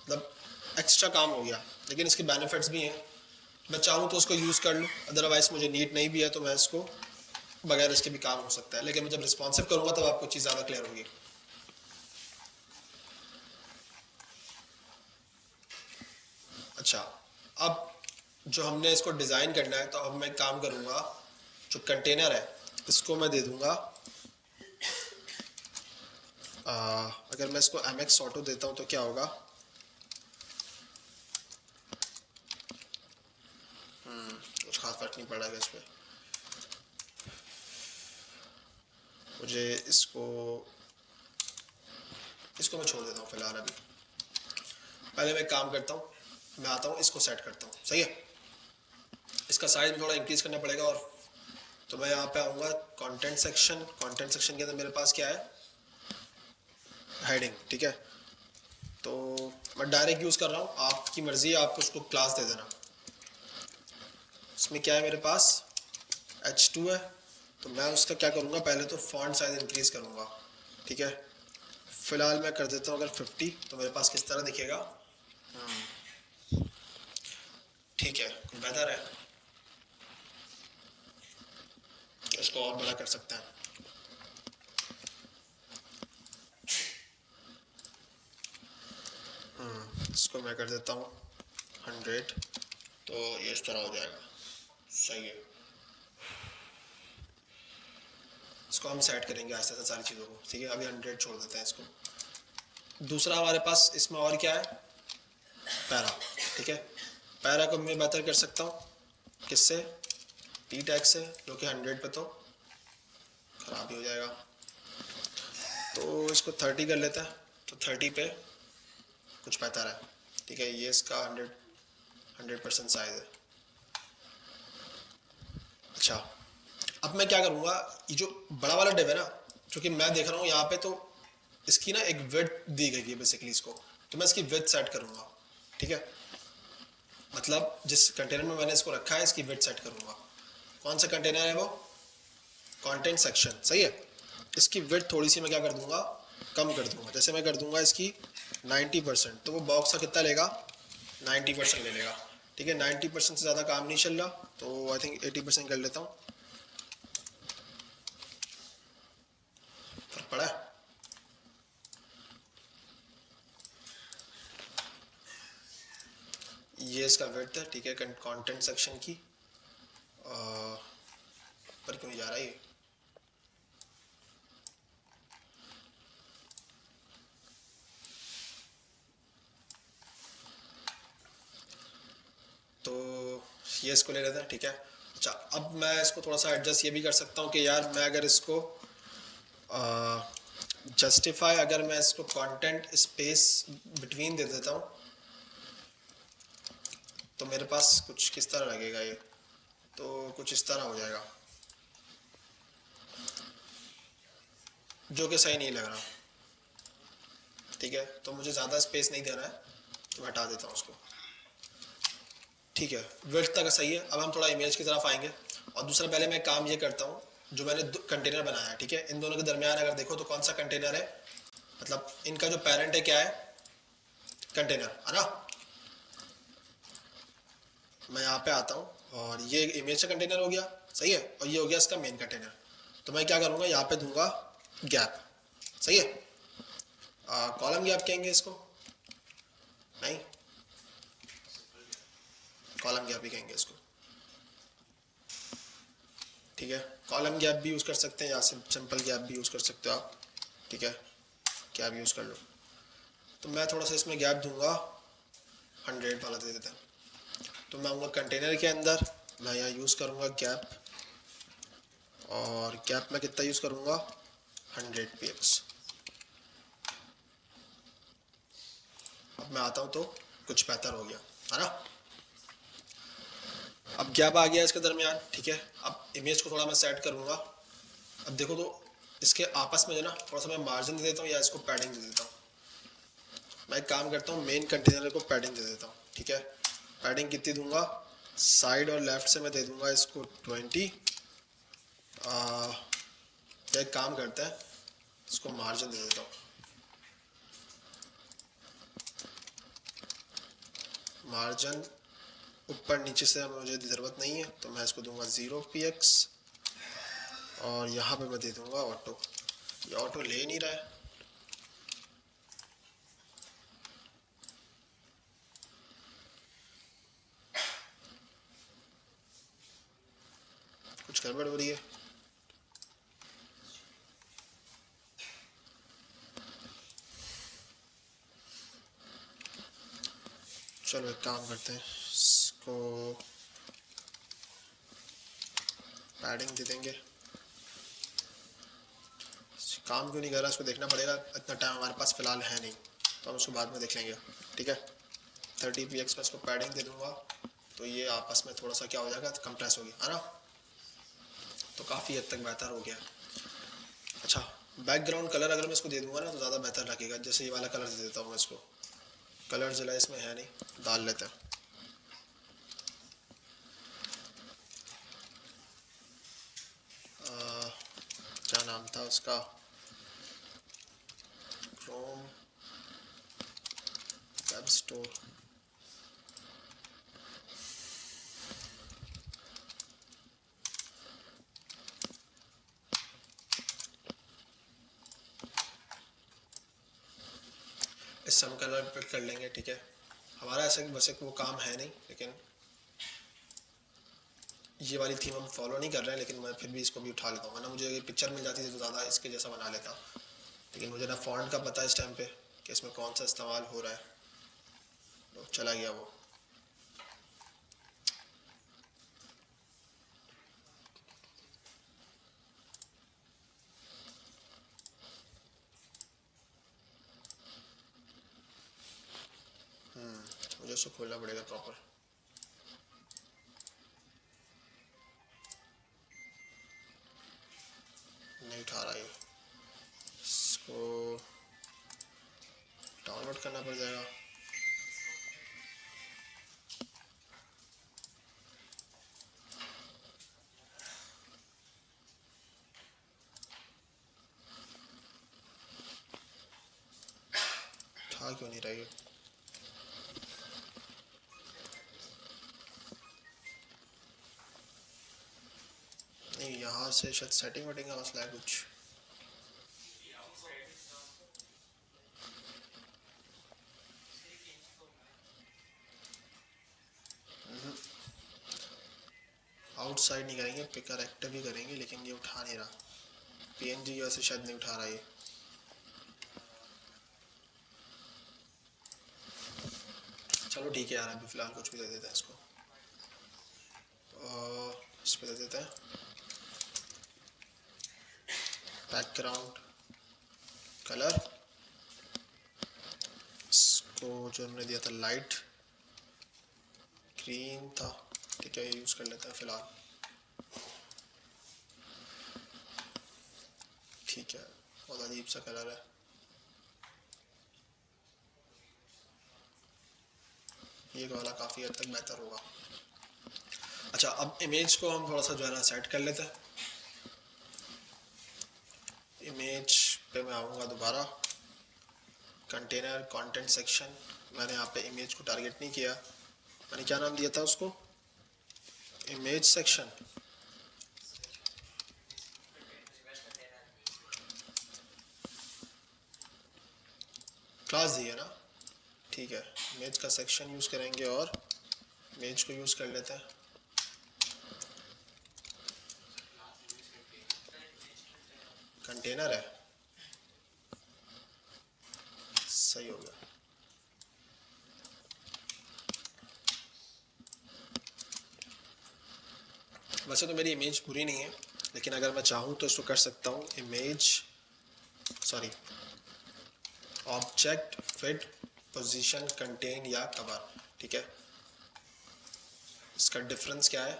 मतलब एक्स्ट्रा काम हो गया, लेकिन इसके बेनिफिट्स भी हैं। मैं चाहूँ तो उसको यूज़ कर लूँ, अदरवाइज़ मुझे नीड नहीं भी है तो मैं इसको बगैर इसके भी काम हो सकता है। लेकिन मैं जब रिस्पॉन्सिव करूँगा तब आपको चीज़ ज़्यादा क्लियर होगी। अच्छा, अब जो हमने इसको डिज़ाइन करना है, तो अब मैं काम करूँगा, जो कंटेनर है इसको मैं दे दूँगा, अगर मैं इसको mx ऑटो देता हूँ तो क्या होगा, कुछ खास फर्क नहीं पड़ेगा इस पर। मुझे इसको मैं छोड़ देता हूँ फिलहाल। अभी पहले मैं काम करता हूँ, मैं आता हूँ, इसको सेट करता हूँ, सही है। इसका साइज थोड़ा इंक्रीज करना पड़ेगा। और तो मैं यहाँ पे आऊँगा कंटेंट सेक्शन। कंटेंट सेक्शन के अंदर मेरे पास क्या है, हेडिंग, ठीक है। तो मैं डायरेक्ट यूज़ कर रहा हूँ, आपकी मर्ज़ी है, आपको उसको क्लास दे देना। इसमें क्या है, मेरे पास h2 है, तो मैं उसका क्या करूँगा, पहले तो फॉन्ट साइज इंक्रीज करूँगा, ठीक है। फिलहाल मैं कर देता हूँ अगर 50, तो मेरे पास किस तरह दिखेगा, ठीक है, बेहतर है। इसको और बड़ा कर सकते हैं। इसको मैं कर देता हूँ 100, तो ये इस तरह हो जाएगा, सही है। इसको हम सेट करेंगे आहिस्ता आहिस्ता सारी चीज़ों को, ठीक है। अभी 100 छोड़ देते हैं इसको। दूसरा हमारे पास इसमें और क्या है, पैरा, ठीक है। पैरा को मैं बेहतर कर सकता हूँ किससे, टी टैग से, जो कि 100 पे तो ख़राब ही हो जाएगा। तो इसको 30 कर लेते हैं, तो 30 पे कुछ बेहतर है, ठीक है। ये इसका 100% साइज है। अच्छा, अब मैं क्या करूँगा, ये जो बड़ा वाला डिव है ना, जो कि मैं देख रहा हूँ यहाँ पे, तो इसकी ना एक विड्थ दी गई है बेसिकली इसको, तो मैं इसकी विड्थ सेट करूँगा, ठीक है। मतलब जिस कंटेनर में मैंने इसको रखा है, इसकी विड्थ सेट करूँगा। कौन सा कंटेनर है वो, कंटेंट सेक्शन, सही है। इसकी विड्थ थोड़ी सी मैं क्या कर दूँगा, कम कर दूँगा। जैसे मैं कर दूँगा इसकी 90%, तो वो बॉक्स का कितना लेगा, 90% ले लेगा, ठीक है। 90% से ज़्यादा काम नहीं चल रहा, तो आई थिंक 80% कर लेता हूँ। फर्क पड़ा है। ये इसका विड्थ है, ठीक है, कंटेंट सेक्शन की। पर क्यों नहीं जा रहा है ये, तो ये इसको ले लेते हैं, ठीक है। अच्छा, अब मैं इसको थोड़ा सा एडजस्ट ये भी कर सकता हूँ कि यार मैं अगर इसको जस्टिफाई, अगर मैं इसको कंटेंट स्पेस बिटवीन दे देता हूँ, तो मेरे पास कुछ किस तरह लगेगा ये, तो कुछ इस तरह हो जाएगा, जो कि सही नहीं लग रहा, ठीक है। तो मुझे ज़्यादा स्पेस नहीं देना है, तो मैं हटा देता हूँ उसको, ठीक है। विड्थ तक सही है। अब हम थोड़ा इमेज की तरफ आएंगे। और दूसरा, पहले मैं काम ये करता हूँ, जो मैंने कंटेनर बनाया है, ठीक है, इन दोनों के दरमियान अगर देखो तो कौन सा कंटेनर है, मतलब इनका जो पेरेंट है क्या है, कंटेनर है ना। मैं यहाँ पे आता हूँ और ये इमेज का कंटेनर हो गया, सही है, और ये हो गया इसका मेन कंटेनर। तो मैं क्या करूँगा, यहाँ पे दूंगा गैप, सही है। कॉलम गैप कहेंगे इसको, नहीं कॉलम गैप ही कहेंगे इसको, ठीक है। कॉलम गैप भी यूज़ कर सकते हैं या सिंपल गैप भी यूज़ कर सकते हो आप, ठीक है, गैप यूज़ कर लो। तो मैं थोड़ा सा इसमें गैप दूंगा 100 वाला दे देता हूँ। तो मैं आऊँगा कंटेनर के अंदर, मैं यहाँ यूज़ करूँगा गैप, और गैप मैं कितना यूज़ करूँगा 100 px। अब मैं आता हूँ तो कुछ बेहतर हो गया है ना। अब गैप आ गया इसके दरमियान, ठीक है। अब इमेज को थोड़ा मैं सेट करूँगा। अब देखो तो इसके आपस में जो ना थोड़ा सा मैं मार्जिन दे देता हूँ या इसको पैडिंग दे देता हूँ। मैं एक काम करता हूँ, मेन कंटेनर को पैडिंग दे देता हूँ, ठीक है। पैडिंग कितनी दूंगा, साइड और लेफ्ट से मैं दे दूंगा इसको 20। एक काम करते हैं, इसको मार्जिन दे देता हूँ, मार्जिन ऊपर नीचे से मुझे ज़रूरत नहीं है, तो मैं इसको दूंगा 0 px, और यहाँ पे मैं दे दूंगा ऑटो। ये ऑटो ले नहीं रहा है, कुछ गड़बड़ हो रही है। चलो एक काम करते हैं, इसको पैडिंग दे देंगे। काम क्यों नहीं कर रहा इसको देखना पड़ेगा, इतना टाइम हमारे पास फ़िलहाल है नहीं, तो हम उसको बाद में देख लेंगे, ठीक है। 30 px में इसको पैडिंग दे दूंगा, तो ये आपस में थोड़ा सा क्या हो जाएगा, कंप्रेस हो गया है ना। तो काफ़ी हद तक बेहतर हो गया। अच्छा, बैकग्राउंड कलर अगर मैं इसको दे दूंगा ना तो ज़्यादा बेहतर लगेगा। जैसे ये वाला कलर दे देता हूँ मैं इसको, कलर जिला इसमें है नहीं, डाल लेते हैं। क्या नाम था उसका, क्रोम वेब स्टोर। इस हम कलर पे कर लेंगे, ठीक है। हमारा ऐसा वैसे वो काम है नहीं, लेकिन ये वाली थीम हम फॉलो नहीं कर रहे हैं, लेकिन मैं फिर भी इसको भी उठा लेता हूँ, वरना मुझे पिक्चर मिल जाती थी तो ज़्यादा इसके जैसा बना लेता। लेकिन मुझे ना फॉन्ट का पता है इस टाइम पे कि इसमें कौन सा इस्तेमाल हो रहा है, तो चला गया वो। मुझे उसको खोलना पड़ेगा प्रॉपर। नहीं उठा रहा ये, इसको डाउनलोड करना पड़ जाएगा। उठा क्यों नहीं रहा ये, नहीं यहाँ से शायद सेटिंग वेटिंग का मसला है कुछ। आउटसाइड नहीं करेंगे, पिकर एक्टिव ही करेंगे, लेकिन ये उठा नहीं रहा। पीएनजी की वजह से शायद नहीं उठा रहा ये। चलो ठीक है यार, अभी फ़िलहाल कुछ भी दे देते हैं इसको। इस पर दे देते हैं बैकग्राउंड कलर, इसको जो हमने दिया था लाइट ग्रीन था, ठीक है, ये यूज़ कर लेते हैं फ़िलहाल, ठीक है। बहुत अजीब सा कलर है, ये वाला काफ़ी हद तक बेहतर होगा। अच्छा, अब इमेज को हम थोड़ा सा जो है ना सेट कर लेते हैं। इमेज पे मैं आऊँगा दोबारा, कंटेनर कंटेंट सेक्शन, मैंने यहाँ पे इमेज को टारगेट नहीं किया, मैंने क्या नाम दिया था उसको, इमेज सेक्शन। क्लास दी है ना, ठीक है, इमेज का सेक्शन यूज़ करेंगे और इमेज को यूज़ कर लेते हैं। कंटेनर है, सही हो गया। वैसे तो मेरी इमेज पूरी नहीं है, लेकिन अगर मैं चाहूँ तो इसको कर सकता हूँ, image sorry object fit position contain या कवर, ठीक है। इसका डिफरेंस क्या है,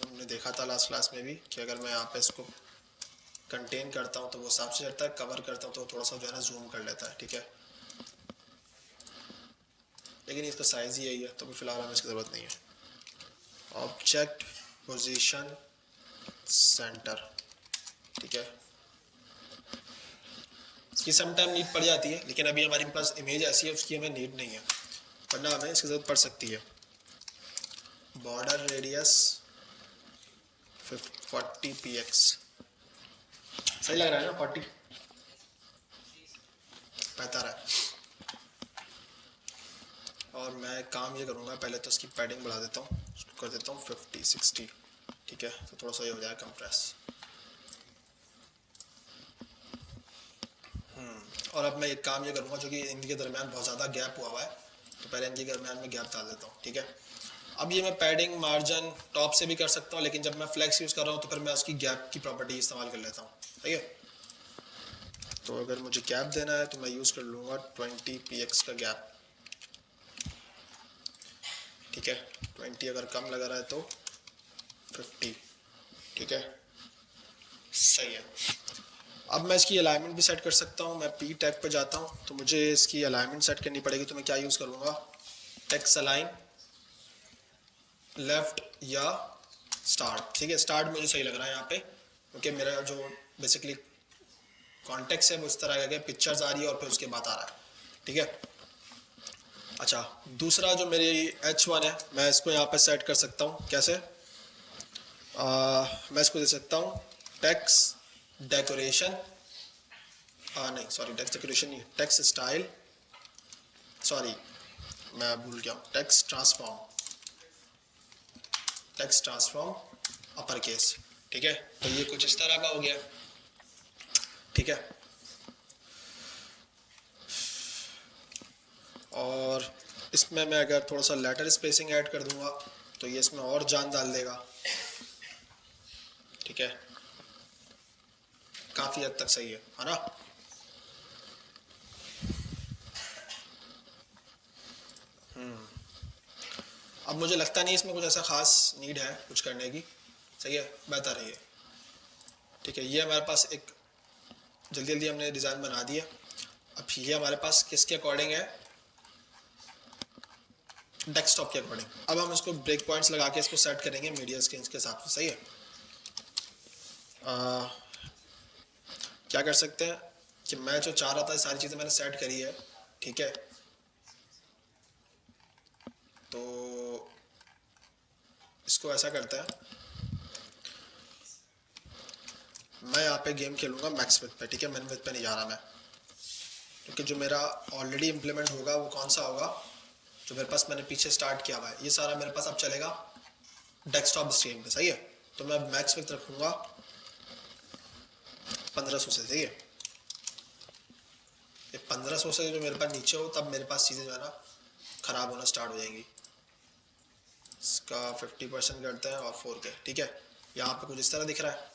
हमने देखा था लास्ट क्लास में भी कि अगर मैं यहाँ पे इसको कंटेन करता हूँ तो वो साफ से चलता है, कवर करता हूँ तो थोड़ा सा जो है ना जूम कर लेता है, ठीक है। लेकिन इसका साइज़ ही यही है तो फिलहाल हमें इसकी ज़रूरत नहीं है। ऑब्जेक्ट पोजीशन सेंटर, ठीक है। इसकी सम टाइम नीड पड़ जाती है, लेकिन अभी हमारे पास इमेज ऐसी है उसकी हमें नीड नहीं है, वरना हमें इसकी ज़रूरत पड़ सकती है। बॉर्डर रेडियस 40 px, सही लग रहा है ना, 40 बेहतर है। और मैं काम ये करूँगा, पहले तो इसकी पैडिंग बढ़ा देता हूँ, उसको कर देता हूँ 50-60, ठीक है, तो थोड़ा सा ये हो जाएगा कंप्रेस। और अब मैं एक काम ये करूँगा, जो कि इनके दरमियान बहुत ज़्यादा गैप हुआ है, तो पहले इनके दरमियान में गैप डाल देता हूँ, ठीक है। अब ये मैं पैडिंग मार्जिन टॉप से भी कर सकता हूँ, लेकिन जब मैं फ्लेक्स यूज़ कर रहा हूँ तो फिर मैं उसकी गैप की प्रॉपर्टी इस्तेमाल कर लेता हूँ, ठीक है। तो अगर मुझे गैप देना है तो मैं यूज़ कर लूँगा 20 px का गैप, ठीक है। 20 अगर कम लगा रहा है तो 50, ठीक है, सही है। अब मैं इसकी अलाइनमेंट भी सेट कर सकता हूँ, मैं पी टैग पे जाता हूँ तो मुझे इसकी अलाइनमेंट सेट करनी पड़ेगी, तो मैं क्या यूज़ करूँगा, टेक्स्ट अलाइन लेफ्ट या स्टार्ट, ठीक है। स्टार्ट मुझे सही लग रहा है यहाँ पे, क्योंकि मेरा जो बेसिकली कॉन्टेक्स्ट है वो इस तरह का पिक्चर्स आ रही है और फिर उसके बाद आ रहा है, ठीक है। अच्छा, दूसरा जो मेरी H1 है, मैं इसको यहाँ पे सेट कर सकता हूँ, कैसे, मैं इसको दे सकता हूँ टेक्स्ट डेकोरेशन, नहीं सॉरी टेक्स्ट डेकोरेशन नहीं, टेक्स्ट स्टाइल, सॉरी मैं भूल गया हूँ, टेक्स्ट ट्रांसफॉर्म अपर केस, ठीक है। तो ये कुछ इस तरह का हो गया, ठीक है। और इसमें मैं अगर थोड़ा सा लेटर स्पेसिंग ऐड कर दूंगा तो ये इसमें और जान डाल देगा, ठीक है, काफ़ी हद तक सही है ना। अब मुझे लगता नहीं इसमें कुछ ऐसा खास नीड है कुछ करने की, सही है, बेहतर है ये, ठीक है। ये हमारे पास एक जल्दी जल्दी हमने डिज़ाइन बना दिया। अब ये हमारे पास किसके अकॉर्डिंग है, डेस्कटॉप के अकॉर्डिंग। अब हम इसको ब्रेक पॉइंट्स लगा के इसको सेट करेंगे मीडिया स्क्रीन के हिसाब से, सही है। क्या कर सकते हैं कि मैं जो चाह रहा था सारी चीज़ें मैंने सेट करी है, ठीक है। तो इसको ऐसा करते हैं, मैं यहाँ पे गेम खेलूँगा मैक्स विथ पे, ठीक है, मिन विथ पे नहीं जा रहा मैं, क्योंकि जो मेरा ऑलरेडी इम्प्लीमेंट होगा वो कौन सा होगा, जो मेरे पास मैंने पीछे स्टार्ट किया हुआ है, ये सारा मेरे पास अब चलेगा डेस्कटॉप स्क्रीन पे, सही है। तो मैं मैक्स विथ रखूँगा 1500 से, सही है। ये 1500 से जो मेरे पास नीचे हो तब मेरे पास चीज़ें जो है ना ख़राब होना स्टार्ट हो जाएंगी। इसका 50% करते हैं और 4K, ठीक है। यहाँ पे कुछ इस तरह दिख रहा है,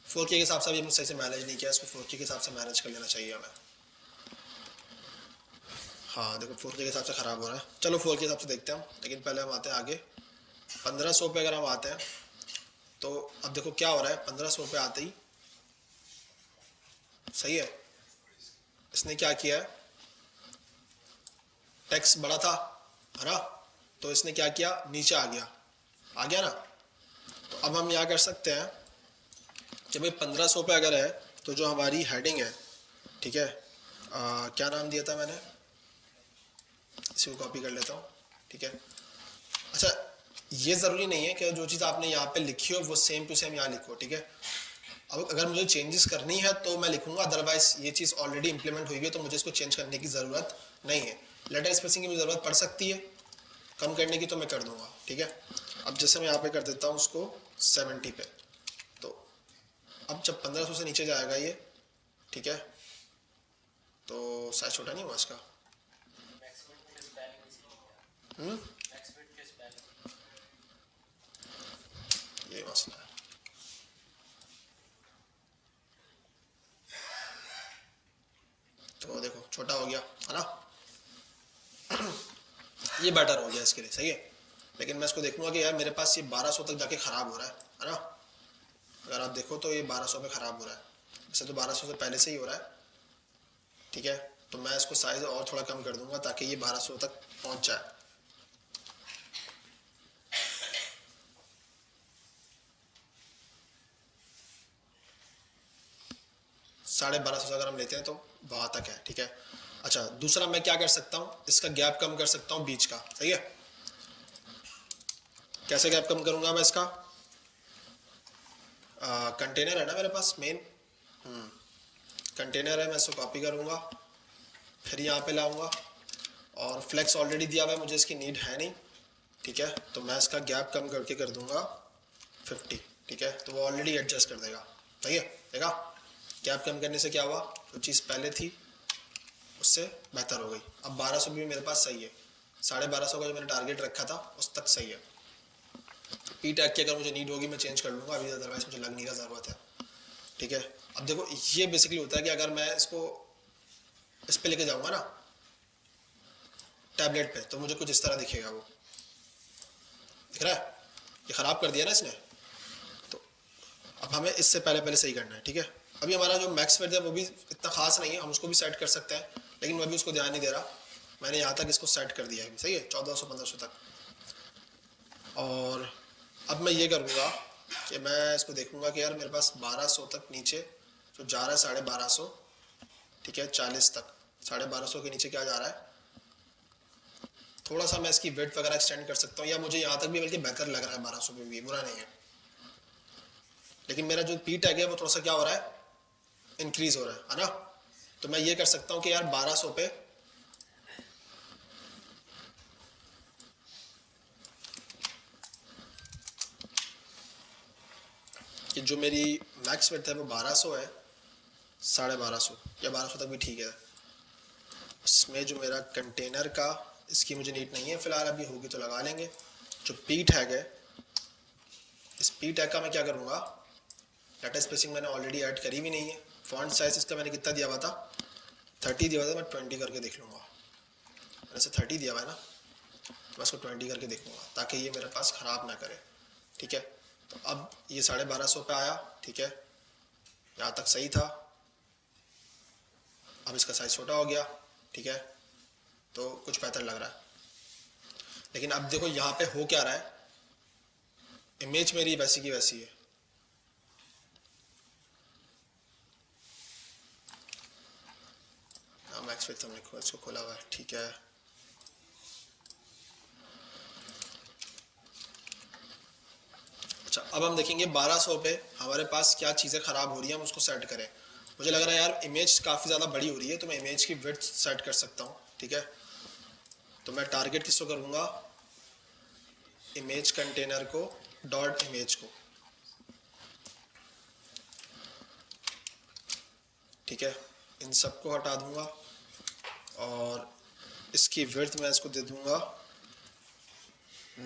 4K के हिसाब से अभी हमने सही से मैनेज नहीं किया, इसको 4K के हिसाब से मैनेज कर लेना चाहिए हमें। हाँ देखो 4K के हिसाब से ख़राब हो रहा है, चलो 4K के हिसाब से देखते हैं, लेकिन पहले हम आते हैं आगे। 1500 पे अगर हम आते हैं तो अब देखो क्या हो रहा है, 1500 पे आते ही सही है, इसने क्या किया है, टेक्स्ट बड़ा था है ना, तो इसने क्या किया, नीचे आ गया ना। तो अब हम यहाँ कर सकते हैं कि भाई 1500 पे अगर है तो जो हमारी हेडिंग है, ठीक है, क्या नाम दिया था मैंने, इसी को कॉपी कर लेता हूँ, ठीक है। अच्छा, ये ज़रूरी नहीं है कि जो चीज़ आपने यहाँ पे लिखी हो वो सेम टू सेम यहाँ लिखो, ठीक है। अब अगर मुझे चेंजेस करनी है तो मैं लिखूंगा, अदरवाइज ये चीज़ ऑलरेडी इंप्लीमेंट हुई है तो मुझे इसको चेंज करने की ज़रूरत नहीं है। लेटर स्पेसिंग की मुझे ज़रूरत पड़ सकती है कम करने की, तो मैं कर दूंगा, ठीक है। अब जैसे मैं यहाँ पे कर देता हूँ उसको 70 पे, तो अब जब 1500 से नीचे जाएगा ये, ठीक है, तो साइज छोटा नहीं हुआ इसका। ये मसला है। तो देखो छोटा हो गया है ना, ये बेटर हो गया इसके लिए, सही है। लेकिन मैं इसको देखूंगा कि यार मेरे पास ये 1200 तक जाके ख़राब हो रहा है ना। अगर आप देखो तो ये 1200 पे ख़राब हो रहा है, वैसे तो 1200 से पहले से ही हो रहा है, ठीक है। तो मैं इसको साइज़ और थोड़ा कम कर दूंगा ताकि ये 1200 तक पहुंच जाए। साढ़े 1200 से अगर हम लेते हैं तो वहाँ तक है, ठीक है। अच्छा, दूसरा मैं क्या कर सकता हूँ, इसका गैप कम कर सकता हूँ बीच का, सही है। कैसे गैप कम करूँगा मैं इसका, कंटेनर है ना मेरे पास मेन, कंटेनर है, मैं इसको कॉपी करूँगा, फिर यहाँ पे लाऊंगा, और फ्लेक्स ऑलरेडी दिया हुआ है, मुझे इसकी नीड है नहीं, ठीक है। तो मैं इसका गैप कम करके कर दूंगा 50, ठीक है। तो वो ऑलरेडी एडजस्ट कर देगा, सही है। देखा गैप कम करने से क्या हुआ, जो चीज़ पहले थी उससे बेहतर हो गई। अब 1200 भी मेरे पास सही है, 1250 का जो मैंने टारगेट रखा था उस तक सही है। पी टैग की अगर मुझे नीड होगी मैं चेंज कर लूँगा, अभी अदरवाइज मुझे लगने का ज़रूरत है, ठीक है। अब देखो ये बेसिकली होता है कि अगर मैं इसको इस पे लेके जाऊँगा ना टैबलेट पे, तो मुझे कुछ इस तरह दिखेगा, वो दिख रहा है, ये ख़राब कर दिया ना इसने। तो अब हमें इससे पहले पहले सही करना है, ठीक है। अभी हमारा जो मैक्स वेट है वो भी इतना खास नहीं है, हम उसको भी सेट कर सकते हैं, लेकिन मैं भी उसको ध्यान नहीं दे रहा। मैंने यहाँ तक इसको सेट कर दिया है, सही है, 1400-1500 तक। और अब मैं ये करूँगा कि मैं इसको देखूँगा कि यार मेरे पास 1200 तक नीचे जो जा रहा है 1250, ठीक है, 40 तक, 1250 के नीचे क्या जा रहा है, थोड़ा सा मैं इसकी वेट वगैरह एक्सटेंड कर सकता हूँ, या मुझे यहाँ तक भी बल्कि बेहतर लग रहा है 1200 पे भी, बुरा नहीं है। लेकिन मेरा जो पी टैग है वो थोड़ा सा क्या हो रहा है, इंक्रीज हो रहा है ना। तो मैं ये कर सकता हूँ कि यार 1200 पे कि जो मेरी मैक्स वेट है वो 1200 है, 1250 या 1200 तक भी ठीक है। इसमें जो मेरा कंटेनर का, इसकी मुझे नीड नहीं है फिलहाल, अभी होगी तो लगा लेंगे। जो पी टैग है, इस पी टैग का मैं क्या करूँगा, डाटा स्पेसिंग मैंने ऑलरेडी ऐड करी भी नहीं है। फॉन्ट साइज इसका मैंने कितना दिया हुआ था, 30 दिया हुआ था, मैं 20 करके देख लूँगा। मैंने से 30 दिया हुआ है ना, तो मैं इसको 20 करके देखूँगा ताकि ये मेरे पास ख़राब ना करे, ठीक है। तो अब ये 1250 पे आया, ठीक है, यहाँ तक सही था। अब इसका साइज छोटा हो गया, ठीक है, तो कुछ बेहतर लग रहा है। लेकिन अब देखो यहाँ पे हो क्या रहा है, इमेज मेरी वैसी की वैसी है, मैक्स विड्थ हमने इसको खोला हुआ है, ठीक है। अच्छा, अब हम देखेंगे 1200 पे हमारे पास क्या चीज़ें ख़राब हो रही हैं, हम उसको सेट करें। मुझे लग रहा है यार इमेज काफ़ी ज़्यादा बड़ी हो रही है, तो मैं इमेज की विड्थ सेट कर सकता हूँ, ठीक है। तो मैं टारगेट किसको करूँगा, इमेज कंटेनर को, डॉट इमेज को, ठीक है। इन सबको हटा दूँगा और इसकी विड्थ मैं इसको दे दूँगा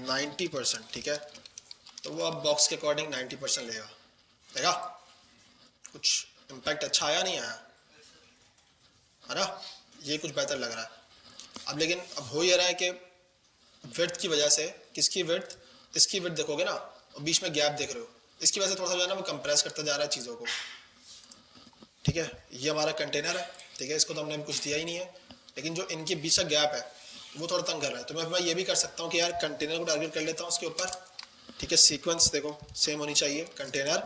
90%, ठीक है। तो वो अब बॉक्स के अकॉर्डिंग 90% लेगा, देखा कुछ इम्पैक्ट अच्छा आया नहीं आया, है ना। ये कुछ बेहतर लग रहा है। अब लेकिन अब हो ये रहा है कि विड्थ की वजह से, किसकी विड्थ, इसकी विड्थ देखोगे ना, और बीच में गैप देख रहे हो, इसकी वजह से थोड़ा सा जो है ना वो कंप्रेस करता जा रहा है चीज़ों को, ठीक है। ये हमारा कंटेनर है, ठीक है, इसको तो हमने कुछ दिया ही नहीं है, लेकिन जो इनके बीच का गैप है वो थोड़ा तंग कर रहा है। तो मैं ये भी कर सकता हूँ कि यार कंटेनर को टारगेट कर लेता हूँ उसके ऊपर, ठीक है। सीक्वेंस देखो सेम होनी चाहिए, कंटेनर,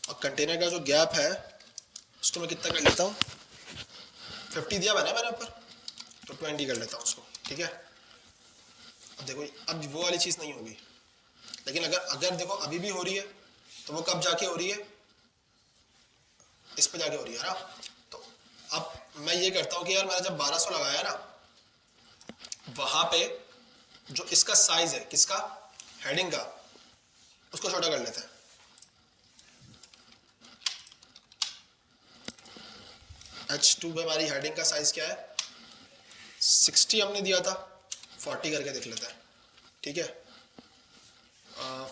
और कंटेनर का जो गैप है उसको मैं कितना कर लेता हूँ, 50 दिया मैंने ऊपर, तो 20 कर लेता हूँ उसको, ठीक है। अब देखो अब वो वाली चीज़ नहीं होगी, लेकिन अगर देखो अभी भी हो रही है, तो वो कब जाके हो रही है, इस पे जाके हो रही है ना। तो अब मैं ये करता हूँ कि यार मैंने जब 1200 लगाया ना, वहां पे जो इसका साइज है, किसका, हेडिंग का, उसको छोटा कर लेते हैं। H2 पे हमारी हेडिंग का साइज क्या है, 60 हमने दिया था, 40 करके देख लेते हैं, ठीक है।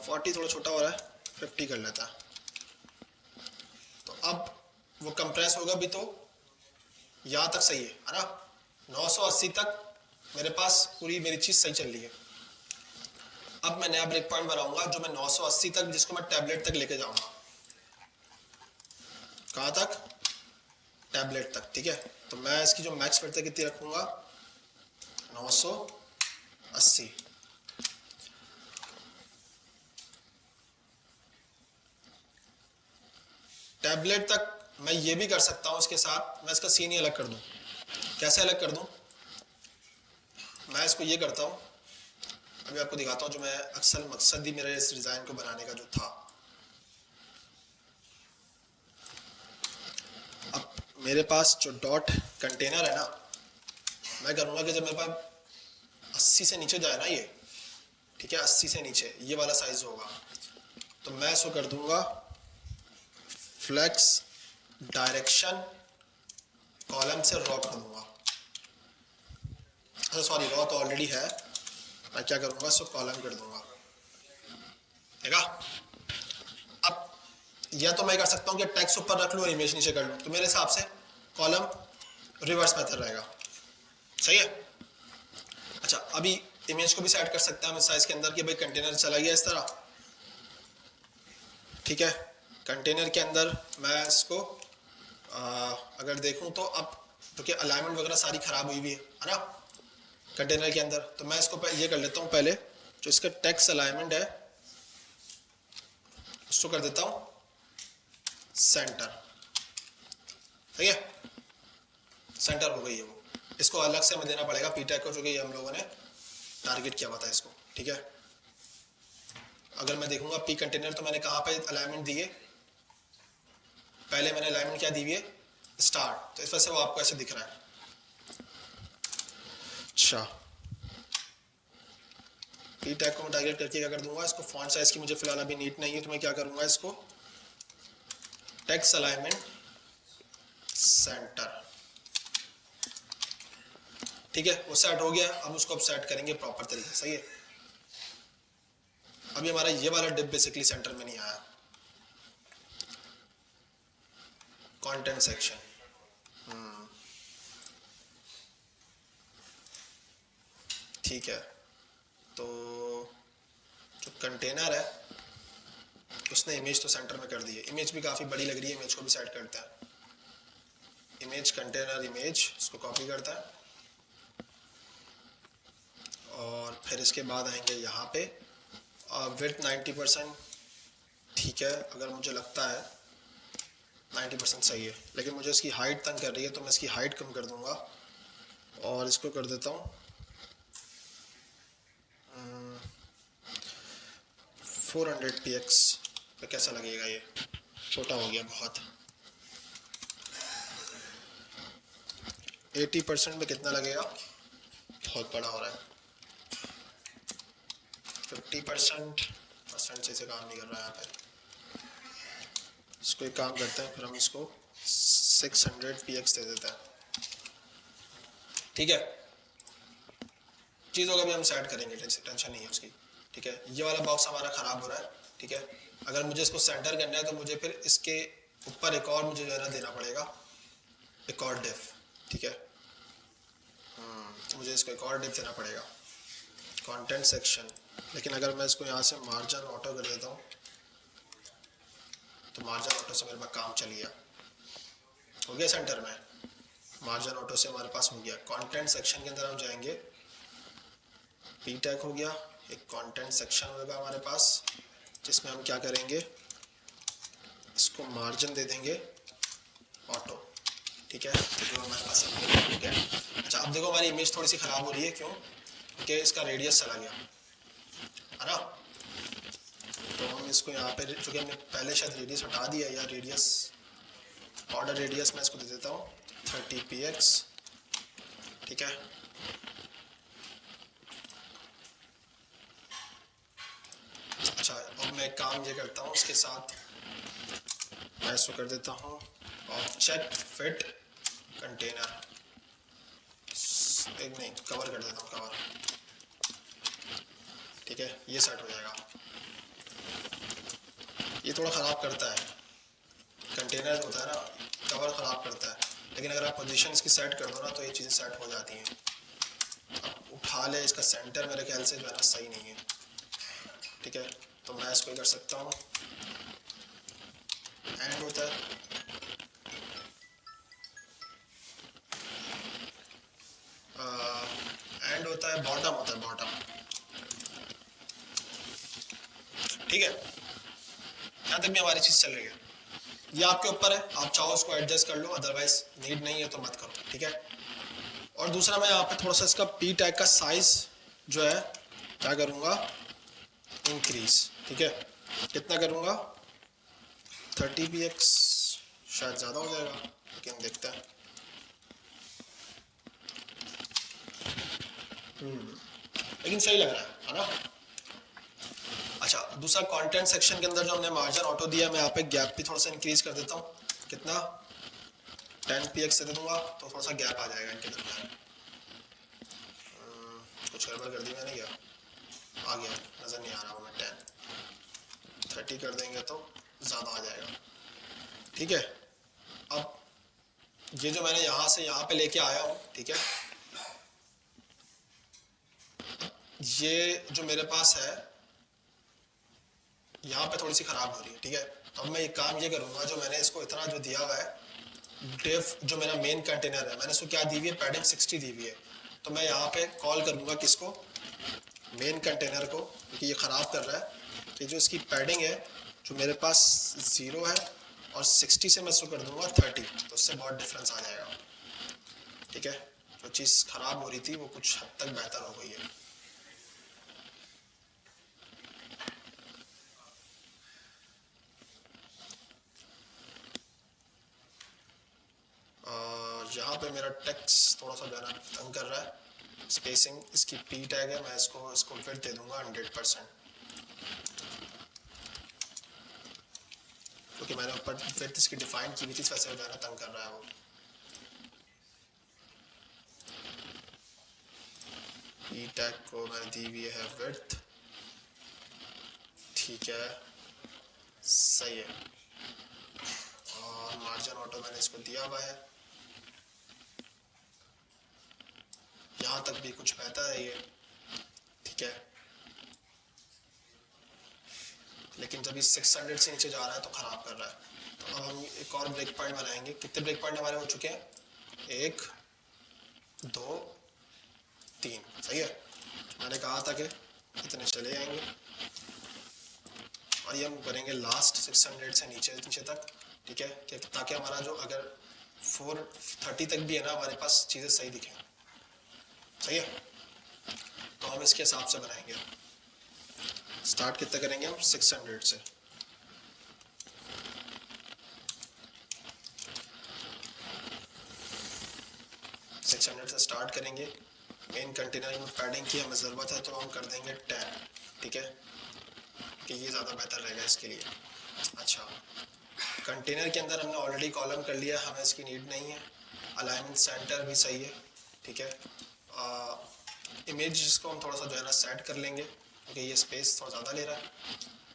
40 थोड़ा छोटा हो रहा है, 50 कर लेता है। तो अब वो कंप्रेस होगा भी, तो यहाँ तक सही है ना, 980 तक मेरे पास पूरी मेरी चीज़ सही चल रही है। अब मैं नया ब्रेक पॉइंट बनाऊंगा जो मैं 980 तक, जिसको मैं टैबलेट तक लेके जाऊंगा। कहाँ तक, टैबलेट तक, ठीक है। तो मैं इसकी जो मैक्स फिट कितनी रखूंगा, 980। टैबलेट तक मैं ये भी कर सकता हूँ, इसके साथ मैं इसका सीन ही अलग कर दूँ। कैसे अलग कर दूँ, मैं इसको ये करता हूँ, अभी आपको दिखाता हूँ जो मैं अक्सर मकसद ही मेरे इस डिज़ाइन को बनाने का जो था। अब मेरे पास जो डॉट कंटेनर है ना, मैं करूँगा कि जब मेरे पास 80 से नीचे जाए ना ये, ठीक है, 80 से नीचे ये वाला साइज होगा, तो मैं इसको कर दूंगा फ्लेक्स डायरेक्शन कॉलम से रॉ कर दूंगा। अच्छा सॉरी, रॉ तो ऑलरेडी है, मैं क्या करूंगा, इसको कॉलम कर दूंगा, ठीक है। अब या तो मैं कर सकता हूँ कि टेक्स्ट ऊपर रख लूँ और इमेज नीचे कर लूँ, तो मेरे हिसाब से कॉलम रिवर्स मेथड रहेगा, सही है। अच्छा अभी इमेज को भी सेट कर सकते हैं हम इस साइज के अंदर कि भाई कंटेनर चला गया इस तरह, ठीक है। कंटेनर के अंदर मैं इसको अगर देखूं तो अब क्योंकि अलाइनमेंट वगैरह सारी खराब हुई हुई है ना कंटेनर के अंदर, तो मैं इसको ये कर लेता हूं, पहले जो इसका टेक्स्ट अलाइनमेंट है उसको कर देता हूं सेंटर, ठीक है। सेंटर हो गई है वो, इसको अलग से हमें देना पड़ेगा पी टैग को, जो कि हम लोगों ने टारगेट किया हुआ था इसको, ठीक है। अगर मैं देखूंगा पी कंटेनर, तो मैंने कहाँ पे अलाइनमेंट दिए, पहले मैंने अलाइनमेंट क्या दी है, स्टार्ट, तो इस वजह से वो आपको ऐसे दिख रहा है। अच्छा पी टैग को मैं टारगेट करके क्या कर दूंगा, इसको फॉन्ट साइज की मुझे फिलहाल अभी नीड नहीं है, तो मैं क्या करूंगा, इसको टेक्स्ट अलाइनमेंट सेंटर, ठीक है। वो सेट हो गया, अब उसको अब सेट करेंगे प्रॉपर तरीके से, सही है। अभी हमारा ये वाला डिप बेसिकली सेंटर में नहीं आया, कंटेंट सेक्शन, ठीक है। तो जो कंटेनर है उसने इमेज तो सेंटर में कर दी है, इमेज भी काफ़ी बड़ी लग रही है, इमेज को भी सेट करता है, इमेज कंटेनर इमेज, इसको कॉपी करता है, और फिर इसके बाद आएंगे यहाँ पे विड्थ 90%, ठीक है। अगर मुझे लगता है 90% सही है, लेकिन मुझे इसकी हाइट तंग कर रही है, तो मैं इसकी हाइट कम कर दूंगा और इसको कर देता हूँ 400px पे। कैसा लगेगा ये, छोटा हो गया बहुत। 80% में कितना लगेगा, बहुत बड़ा हो रहा है। 50% से काम नहीं कर रहा है यहाँ पे, इसको एक काम करते हैं, फिर हम इसको 600px दे देते हैं, ठीक है। चीज़ों का भी हम सेट करेंगे, टेंशन नहीं है उसकी, ठीक है। ये वाला बॉक्स हमारा ख़राब हो रहा है, ठीक है। अगर मुझे इसको सेंटर करना है, तो मुझे फिर इसके ऊपर एक और मुझे जो है ना देना पड़ेगा, एक और डिफ, ठीक है। तो मुझे इसको एक और डिफ देना पड़ेगा, कंटेंट सेक्शन। लेकिन अगर मैं इसको यहाँ से मार्जिन ऑटो कर देता हूँ, तो मार्जिन ऑटो से मेरे पास काम चल गया, हो गया सेंटर में, मार्जिन ऑटो से हमारे पास हो गया। कंटेंट सेक्शन के अंदर हम जाएंगे, पी टैग हो गया, एक कंटेंट सेक्शन होगा हमारे पास, जिसमें हम क्या करेंगे, इसको मार्जिन दे देंगे ऑटो, ठीक है, जो हमारे पास है, ठीक है। अच्छा अब देखो हमारी इमेज थोड़ी सी ख़राब हो रही है, क्यों? क्योंकि इसका रेडियस चला गया है ना। तो हम इसको यहाँ पे, चूँकि हमने पहले शायद रेडियस हटा दिया, या रेडियस, ऑर्डर रेडियस मैं इसको दे देता हूँ 30px, ठीक है। अच्छा अब मैं एक काम ये करता हूँ, उसके साथ मैं इसको कर देता हूँ ऑब्जेक्ट फिट कंटेनर, एक नहीं कवर कर देता हूँ, कवर, ठीक है, ये सेट हो जाएगा। ये थोड़ा ख़राब करता है, कंटेनर होता है ना, कवर ख़राब करता है, लेकिन अगर आप पोजीशन इसकी सेट कर दो ना तो ये चीज़ें सेट हो जाती हैं। अब उठा ले, इसका सेंटर मेरे ख्याल से जो है ना सही नहीं है, ठीक है, तो मैं इसको कर सकता हूँ, एंड होता है, एंड होता है, बॉटम होता है, बॉटम, ठीक है। यहाँ तक भी हमारी चीज़ चल रही है। ये आपके ऊपर है, आप चाहो इसको एडजस्ट कर लो, अदरवाइज नीड नहीं है तो मत करो, ठीक है। और दूसरा मैं यहाँ पे थोड़ा सा इसका पी टैग का साइज जो है क्या करूँगा, इंक्रीज, ठीक है। कितना करूँगा, 30px, शायद ज़्यादा हो जाएगा, लेकिन देखते हैं। लेकिन सही लग रहा है ना। अच्छा दूसरा कंटेंट सेक्शन के अंदर जो हमने मार्जिन ऑटो दिया, मैं यहाँ पे गैप भी थोड़ा सा इंक्रीज कर देता हूँ, कितना, 10px दे दूंगा तो थोड़ा सा गैप आ जाएगा इनके दरमियान। कुछ गड़बड़ कर दी मैंने क्या, आ गया, नज़र नहीं आ रहा हूँ मैं, 30 कर देंगे तो ज़्यादा आ जाएगा, ठीक है। अब ये जो मैंने यहाँ से यहाँ पे लेके आया हूँ, ठीक है, ये जो मेरे पास है यहाँ पे थोड़ी सी ख़राब हो रही है, ठीक है। तो अब मैं एक काम ये करूँगा, जो मैंने इसको इतना जो दिया हुआ है, डेफ जो मेरा मेन कंटेनर है, मैंने इसको क्या दी हुई है, पैडिंग 60 दी हुई है, तो मैं यहाँ पे कॉल करूँगा किसको, मेन कंटेनर को, क्योंकि ये ख़राब कर रहा है। कि जो इसकी पैडिंग है जो मेरे पास 0 है, और 60 से मैं इसको कर दूँगा 30, तो उससे बहुत डिफरेंस आ जाएगा, ठीक है। जो चीज़ ख़राब हो रही थी वो कुछ हद तक बेहतर हो गई है। यहाँ पे मेरा टेक्स्ट थोड़ा सा जो है ना तंग कर रहा है, स्पेसिंग इसकी पी टैग है, मैं इसको फिर दे दूंगा 100%, क्योंकि मैंने ऊपर फिर इसकी डिफाइन की भी थी, वैसे जो है ना तंग कर रहा है वो। पी टैग को मैंने दी हुई है विड्थ, ठीक है, सही है। और मार्जिन ऑटो मैंने इसको दिया हुआ है, यहाँ तक भी कुछ बेहतर है ये, ठीक है। लेकिन जब ये 600 से नीचे जा रहा है तो ख़राब कर रहा है। तो अब हम एक और ब्रेक पॉइंट बनाएंगे। कितने ब्रेक पॉइंट हमारे हो चुके हैं, 1 2 3, सही है। मैंने कहा था कि इतने चले जाएंगे, और ये हम करेंगे लास्ट 600 से नीचे नीचे तक, ठीक है, ताकि हमारा जो अगर 430 तक भी है ना, हमारे पास चीज़ें सही दिखें, सही है। तो हम इसके हिसाब से बनाएंगे। स्टार्ट कितना करेंगे हम, 600 से, से स्टार्ट करेंगे। मेन कंटेनर में पैडिंग की हमें ज़रूरत है तो हम कर देंगे 10, ठीक है, कि ये ज़्यादा बेहतर रहेगा इसके लिए। अच्छा कंटेनर के अंदर हमने ऑलरेडी कॉलम कर लिया, हमें इसकी नीड नहीं है। अलाइनमेंट सेंटर भी सही है, ठीक है। इमेज जिसको हम थोड़ा सा जो है ना सेट कर लेंगे, क्योंकि ये स्पेस थोड़ा ज़्यादा ले रहा है,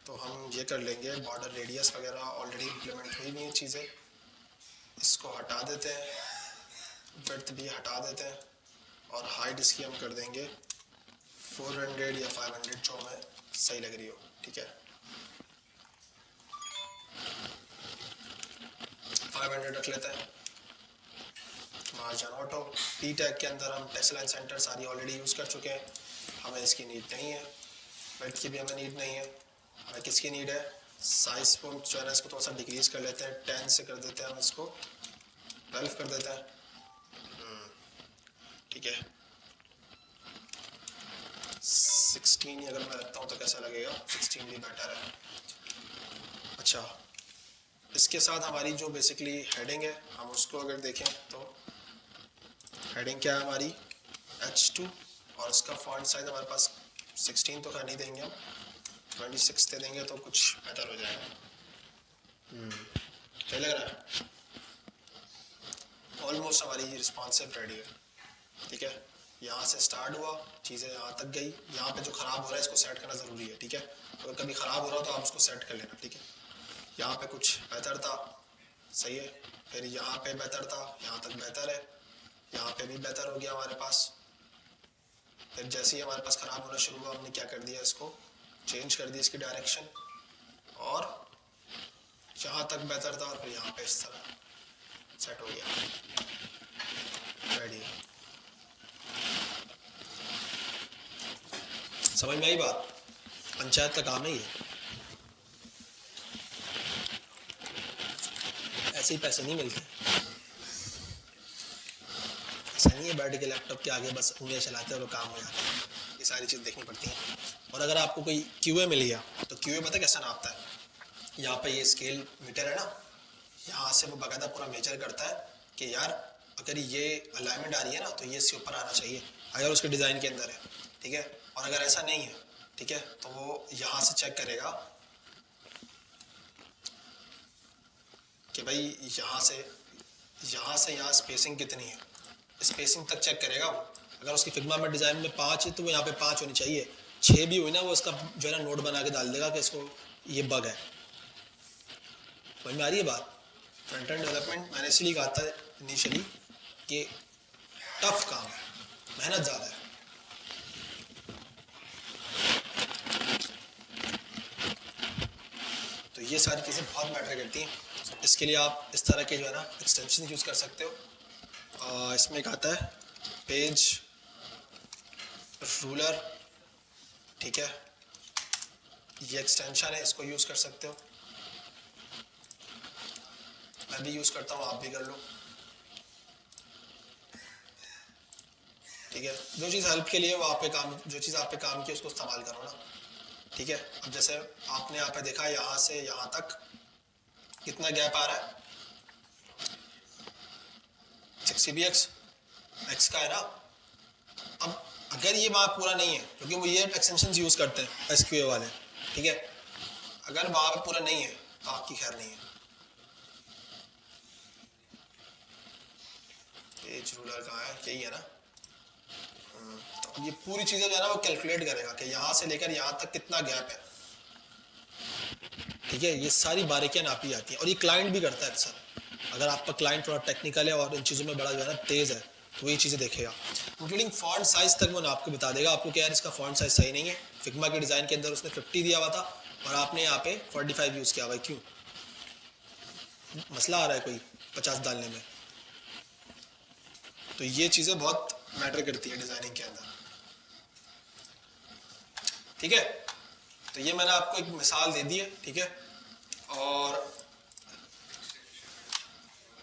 तो हम ये कर लेंगे। बॉर्डर रेडियस वगैरह ऑलरेडी इम्प्लीमेंट हुई नहीं है चीज़ें, इसको हटा देते हैं, विड्थ भी हटा देते हैं, और हाइट इसकी हम कर देंगे 400 या 500 जो हमें सही लग रही हो, ठीक है। 500 रख लेते हैं। मार्जिन ऑटो, पी टैग के अंदर हम टेक्स्ट लाइन सेंटर सारी ऑलरेडी यूज़ कर चुके हैं, हमें इसकी नीड नहीं है। विड्थ की भी हमें नीड नहीं है, हमें किसकी नीड है, साइज को जो है ना इसको थोड़ा सा डिक्रीज़ कर लेते हैं, 10 से कर देते हैं हम इसको 12 कर देते हैं, ठीक है। 16 ही अगर मैं रखता हूँ तो कैसा लगेगा, 16 भी बेटर है। अच्छा, इसके साथ हमारी जो बेसिकली हेडिंग है, हम उसको अगर देखें तो हेडिंग क्या है हमारी, H2, और इसका फॉन्ट साइज हमारे पास 16 तो का नहीं देंगे हम, 26 दे देंगे तो कुछ बेहतर हो जाएगा। क्या लग रहा है? ऑलमोस्ट हमारी रिस्पॉन्सिव रेडी है, ठीक है। यहाँ से स्टार्ट हुआ, चीज़ें यहाँ तक गई, यहाँ पे जो ख़राब हो रहा है इसको सेट करना ज़रूरी है, ठीक है। अगर कभी ख़राब हो रहा हो तो आप उसको सेट कर लेना, ठीक है। यहाँ पे कुछ बेहतर था, सही है, फिर यहाँ पे बेहतर था, यहाँ तक बेहतर है, यहाँ पे भी बेहतर हो गया हमारे पास। फिर जैसे ही हमारे पास ख़राब होना शुरू हुआ, हमने क्या कर दिया, इसको चेंज कर दी इसकी डायरेक्शन, और यहाँ तक बेहतर था, और फिर यहाँ पे इस तरह सेट हो गया, रेडी। समझ में आई बात? पंचायत का काम नहीं है, ऐसे ही पैसे नहीं मिलते। ऐसा नहीं है बैठ के लैपटॉप के आगे बस उंगलियां चलाते हैं और काम हो जाता है, ये सारी चीज़ देखनी पड़ती हैं। और अगर आपको कोई क्यूए मिल गया तो क्यूए पता कैसा नापता है, यहाँ पे ये स्केल मीटर है ना, यहाँ से वो बाकायदा पूरा मेजर करता है कि यार अगर ये अलाइनमेंट आ रही है ना तो ये इसके ऊपर आना चाहिए, अगर उसके डिज़ाइन के अंदर है, ठीक है। और अगर ऐसा नहीं है, ठीक है, तो वो यहाँ से चेक करेगा कि भाई यहाँ से यहाँ स्पेसिंग कितनी है, स्पेसिंग तक चेक करेगा वो। अगर उसकी फिग्मा में डिज़ाइन में 5 है तो वो यहाँ पे 5 होनी चाहिए, 6 भी हुई ना वो उसका जो है ना नोट बना के डाल देगा कि इसको ये बग है। समझ में आ रही है बात? फ्रंट एंड डेवलपमेंट मैंने इसलिए कहा था इनिशियली कि टफ काम है, मेहनत ज़्यादा है। तो ये सारी चीज़ें बहुत मैटर करती हैं। इसके लिए आप इस तरह के जो है ना एक्सटेंशन यूज़ कर सकते हो। इसमें एक आता है पेज रूलर, ठीक है, ये एक्सटेंशन है, इसको यूज़ कर सकते हो। मैं भी यूज़ करता हूँ, आप भी कर लो, ठीक है। जो चीज़ हेल्प के लिए वो आप पे काम, जो चीज़ आप पे काम की उसको इस्तेमाल करो ना, ठीक है। अब जैसे आपने यहाँ पे देखा यहाँ से यहाँ तक कितना गैप आ रहा है, 6cbx x का है ना। अब अगर ये वहाँ पूरा नहीं है, क्योंकि वो ये एक्सटेंशन यूज़ करते हैं एसक्यूए वाले, ठीक है, अगर वहाँ पे पूरा नहीं है तो आपकी खैर नहीं है। पेज रूलर कहाँ है, यही है ना। तो ये पूरी चीज़ें जो है ना वो कैलकुलेट करेगा कि यहाँ से लेकर यहाँ तक कितना गैप है, ठीक है। ये सारी बारीकियां नापी जाती हैं और ये क्लाइंट भी करता है अक्सर। अगर आपका क्लाइंट थोड़ा टेक्निकल है और इन चीज़ों में बड़ा जो है ना तेज़ है तो ये चीज़ें देखेगा, इंक्लूडिंग फॉन्ट साइज तक वो नाप के बता देगा आपको कि यार इसका फॉन्ट साइज सही नहीं है। फिग्मा के डिज़ाइन के अंदर उसने 50 दिया हुआ था और आपने यहाँ पे 45 यूज़ किया हुआ है, क्यों? मसला आ रहा है कोई 50 डालने में? तो ये चीज़ें बहुत मैटर करती है डिज़ाइनिंग के अंदर, ठीक है। तो ये मैंने आपको एक मिसाल दे दी है, ठीक है। और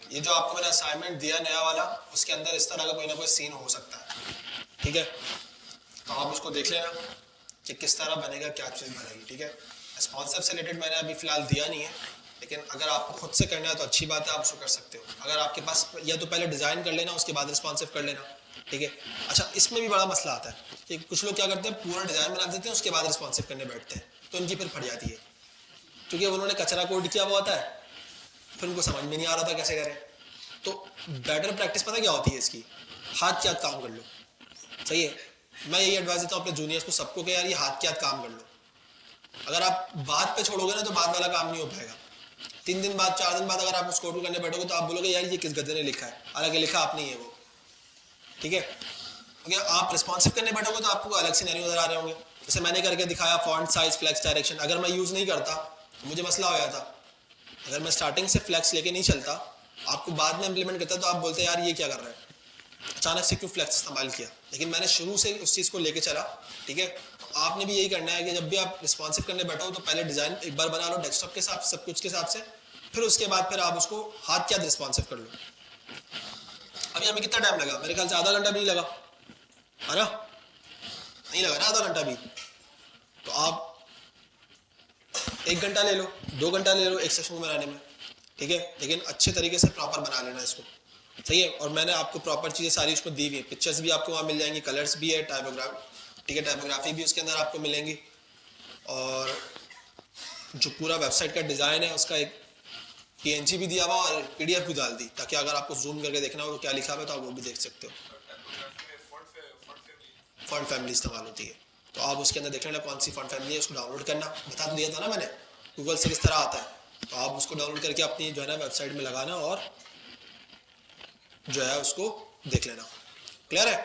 ये जो आपको मैंने असाइनमेंट दिया नया वाला, उसके अंदर इस तरह का कोई ना कोई सीन हो सकता है, ठीक है। तो आप उसको देख लेना कि किस तरह बनेगा, क्या चीज़ बनेगी, ठीक है। रिस्पॉन्सिव से रिलेटेड मैंने अभी फ़िलहाल दिया नहीं है, लेकिन अगर आपको खुद से करना है तो अच्छी बात है, आप उसको कर सकते हो। अगर आपके पास या तो पहले डिज़ाइन कर लेना, उसके बाद रिस्पॉन्सिव कर लेना, ठीक है। अच्छा, इसमें भी बड़ा मसला आता है कि कुछ लोग क्या करते हैं, पूरा डिज़ाइन बना देते हैं, उसके बाद रिस्पॉन्सिव करने बैठते हैं, तो उनकी फिर फट जाती है, क्योंकि उन्होंने कचरा कोड किया हुआ होता है, फिर उनको समझ में नहीं आ रहा था कैसे करें। तो बेटर प्रैक्टिस पता क्या होती है इसकी, हाथ के हाथ काम कर लो, सही है। मैं यही एडवाइस देता हूँ अपने जूनियर्स को, सबको कि यार ये हाथ के हाथ काम कर लो। अगर आप बात पे छोड़ोगे ना तो बात वाला काम नहीं हो पाएगा। 3 दिन बाद 4 दिन बाद अगर आप उसको करने बैठोगे तो आप बोलोगे यार ये किस गधे ने लिखा है, हालांकि लिखा आप नहीं है वो, ठीक है। क्योंकि आप रिस्पॉन्सिव करने बैठोगे तो आपको अलग से नजर आ रहे होंगे। जैसे मैंने करके दिखाया फॉन्ट साइज, फ्लेक्स, डायरेक्शन, अगर मैं यूज़ नहीं करता तो मुझे मसला हो जाता। अगर मैं स्टार्टिंग से फ्लेक्स लेके नहीं चलता, आपको बाद में इंप्लीमेंट करता तो आप बोलते यार ये क्या कर रहा है, अचानक से क्यों फ्लेक्स इस्तेमाल किया। लेकिन मैंने शुरू से उस चीज़ को लेके चला, ठीक है। तो आपने भी यही करना है कि जब भी आप रिस्पॉन्सिव करने बैठो तो पहले डिज़ाइन एक बार बना लो डेस्कटॉप के हिसाब से, सब कुछ के हिसाब से, फिर उसके बाद फिर आप उसको हाथ के हाथ रिस्पॉन्सिव कर लो। अभी हमें कितना टाइम लगा, मेरे ख्याल से आधा घंटा भी नहीं लगा, है ना, नहीं लगा ना आधा घंटा भी। तो आप 1 घंटा ले लो, 2 घंटा ले लो एक सेशन को बनाने में, ठीक है, लेकिन अच्छे तरीके से प्रॉपर बना लेना इसको, सही है। और मैंने आपको प्रॉपर चीज़ें सारी उसमें दी हुई है, पिक्चर्स भी आपको वहाँ मिल जाएंगी, कलर्स भी है, टाइपोग्राफ, ठीक है, टाइपोग्राफी भी उसके अंदर आपको मिलेंगी, और जो पूरा वेबसाइट का डिज़ाइन है उसका एक PNG भी दिया हुआ और PDF भी डाल दी, ताकि अगर आपको जूम करके देखना हो तो क्या लिखा हुआ है तो आप वो भी देख सकते हो। फॉन्ट फैमिली इस्तेमाल होती है, तो आप उसके अंदर देख लेना कौन सी फॉन्ट फैमिली है, उसको डाउनलोड करना, बता दिया था ना मैंने गूगल से किस तरह आता है, तो आप उसको डाउनलोड करके अपनी जो है ना वेबसाइट में लगाना और जो है उसको देख लेना। क्लियर है?